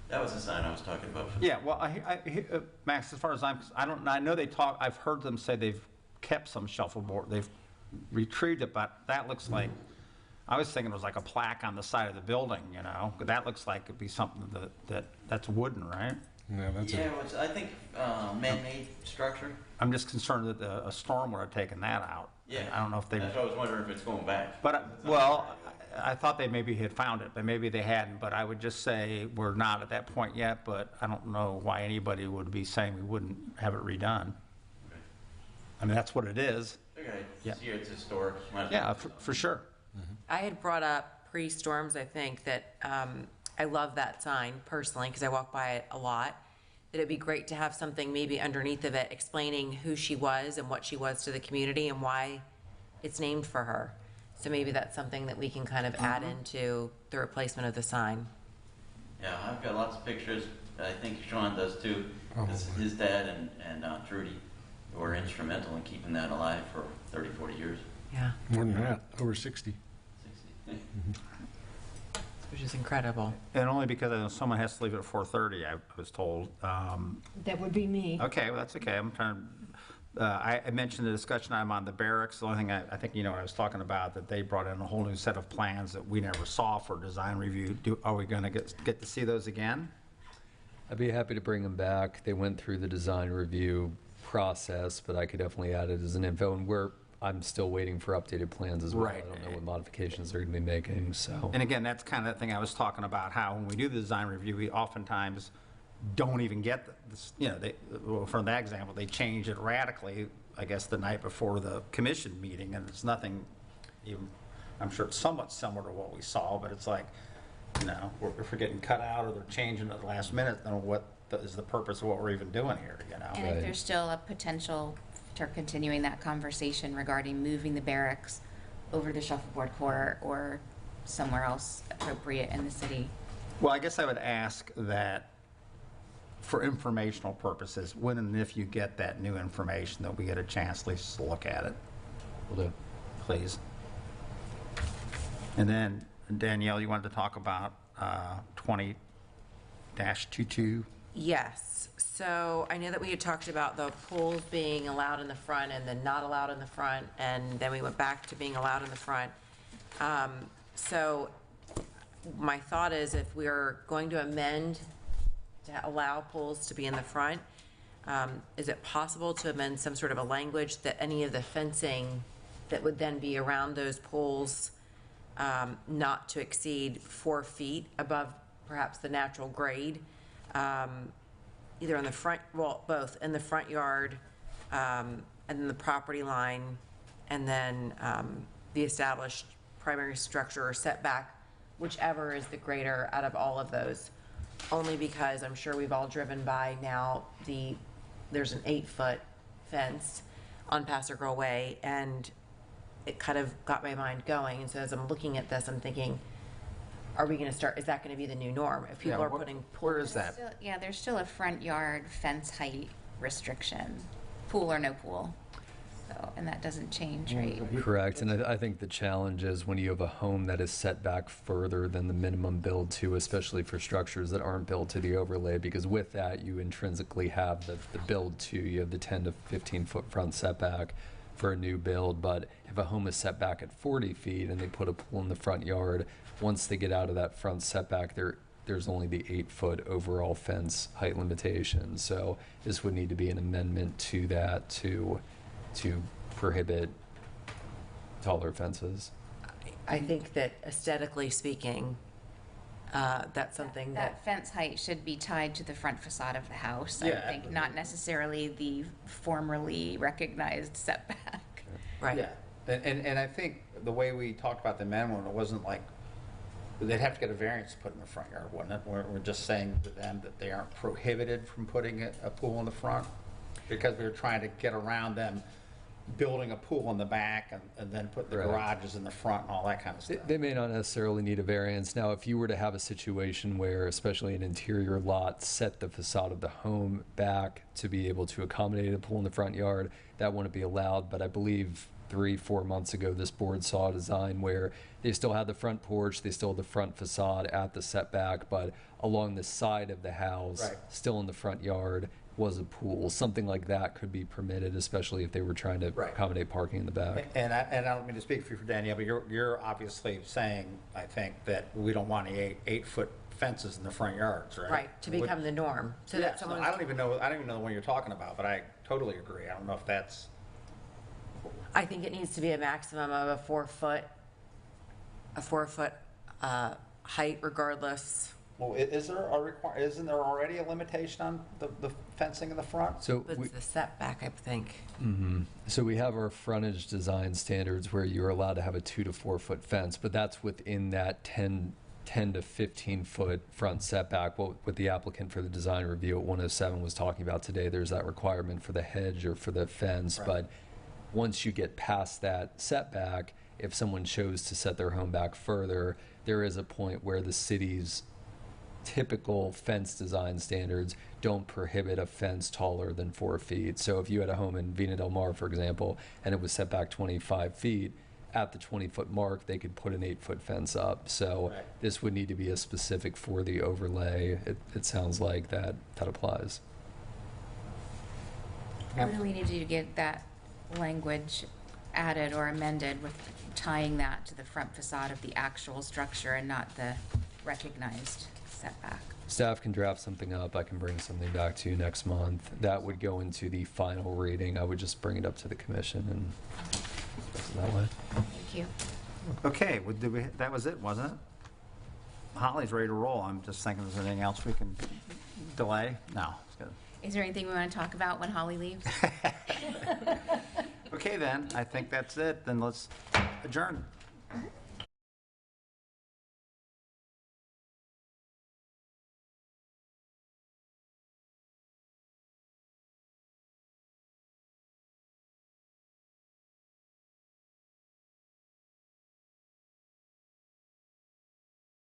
That was the sign I was talking about. Yeah, well, Max, as far as I know I've heard them say they've kept some shuffleboard, they've retrieved it, but that looks like, I was thinking it was like a plaque on the side of the building, you know? But that looks like it'd be something that's wooden, right? No, that's I think man-made structure. I'm just concerned that a storm would have taken that out. Yeah. I don't know if they. That's why I was wondering if it's going back. But, I thought they maybe had found it, but maybe they hadn't. But I would just say we're not at that point yet, but I don't know why anybody would be saying we wouldn't have it redone. Okay. I mean, that's what it is. Okay, yeah. Here it's historic. Yeah, for sure. I had brought up pre-storms, I think, that I love that sign personally because I walk by it a lot. that it'd be great to have something maybe underneath of it explaining who she was and what she was to the community and why it's named for her. So maybe that's something that we can kind of add into the replacement of the sign. Yeah, I've got lots of pictures. I think Sean does too. Because his dad and Trudy were instrumental in keeping that alive for 30, 40 years. Yeah. More than that, over 60. Which is incredible. And only because I know someone has to leave at 4:30, I was told. That would be me. Okay, well, that's okay. I'm trying to, I mentioned the discussion item on the barracks. The only thing I think you know what I was talking about, that they brought in a whole new set of plans that we never saw for design review. Are we going to get to see those again? I'd be happy to bring them back. They went through the design review process, but I could definitely add it as an info. And I'm still waiting for updated plans as well. Right. I don't know what modifications they're going to be making, so. And again, that's kind of the thing I was talking about, how when we do the design review, we oftentimes don't even get this, you know, well, from that example, they change it radically, I guess, the night before the commission meeting, and it's nothing even, I'm sure it's somewhat similar to what we saw, but it's like, you know, if we're getting cut out or they're changing at the last minute, then what is the purpose of what we're even doing here, you know? And if there's still a potential for continuing that conversation regarding moving the barracks over to Shuffleboard Court or somewhere else appropriate in the city. Well, I guess I would ask that for informational purposes, when and if you get that new information, that we get a chance at least to look at it. Will do. Please. And then, Danielle, you wanted to talk about 20-22? Yes, so I know that we had talked about the pools being allowed in the front and then not allowed in the front, and then we went back to being allowed in the front. So my thought is, if we're going to amend to allow pools to be in the front, is it possible to amend some sort of a language that any of the fencing that would then be around those pools not to exceed 4 feet above perhaps the natural grade? Either in the front, well, both in the front yard, and then the property line, and then the established primary structure or setback, whichever is the greater out of all of those. Only because I'm sure we've all driven by now, there's an 8-foot fence on Passer Girl Way, and it kind of got my mind going. And so as I'm looking at this, I'm thinking, are we going to start, is that going to be the new norm? If people are putting pools. Where is that? Yeah, there's still a front yard fence height restriction, pool or no pool. So, and that doesn't change, right? Correct, and I think the challenge is when you have a home that is set back further than the minimum build to, especially for structures that aren't built to the overlay, because with that, you intrinsically have the build to, you have the 10 to 15-foot front setback for a new build, but if a home is set back at 40 feet and they put a pool in the front yard, once they get out of that front setback, there's only the 8-foot overall fence height limitation. So this would need to be an amendment to that to prohibit taller fences. I think that aesthetically speaking, that's something That fence height should be tied to the front facade of the house, I Yeah. think, not necessarily the formerly recognized setback. Right. Yeah, and I think the way we talked about the amendment, it wasn't like, they'd have to get a variance to put in the front yard, wasn't it? We're just saying to them that they aren't prohibited from putting a pool in the front, because we were trying to get around them building a pool in the back and then put the Right. garages in the front and all that kind of stuff. They may not necessarily need a variance. Now, if you were to have a situation where, especially an interior lot, set the facade of the home back to be able to accommodate a pool in the front yard, that wouldn't be allowed. But I believe 3-4 months ago, this board saw a design where they still had the front porch, they still had the front facade at the setback, but along the side of the house, Right. still in the front yard, was a pool. Something like that could be permitted, especially if they were trying to Right. accommodate parking in the back. And I don't mean to speak for you, Danielle, but you're obviously saying, I think, that we don't want any 8-foot fences in the front yards, right? Right, to become the norm, so Yeah, that so someone. I don't even know the one you're talking about, but I totally agree. I don't know if that's, I think it needs to be a maximum of a 4-foot height regardless. well, isn't there already a limitation on the fencing in the front? So It's the setback, I think. So we have our frontage design standards where you're allowed to have a 2 to 4 foot fence, but that's within that 10 10 to 15-foot front setback. What the applicant for the design review at 107 was talking about today, there's that requirement for the hedge or for the fence. Right. But once you get past that setback, if someone chose to set their home back further, there is a point where the city's typical fence design standards don't prohibit a fence taller than 4 feet. So if you had a home in Vina Del Mar, for example, and it was set back 25 feet, at the 20-foot mark, they could put an 8-foot fence up. So Right. this would need to be a specific for the overlay. It sounds like that applies. I really need you to get that language added or amended with tying that to the front facade of the actual structure and not the recognized setback. Staff can draft something up. I can bring something back to you next month. That would go into the final rating. I would just bring it up to the commission and that way. Thank you. Okay, well, that was it, wasn't it? Holly's ready to roll. I'm just thinking, is there anything else we can delay? No, it's good. Is there anything we want to talk about when Holly leaves? Okay, then, I think that's it. Then let's adjourn.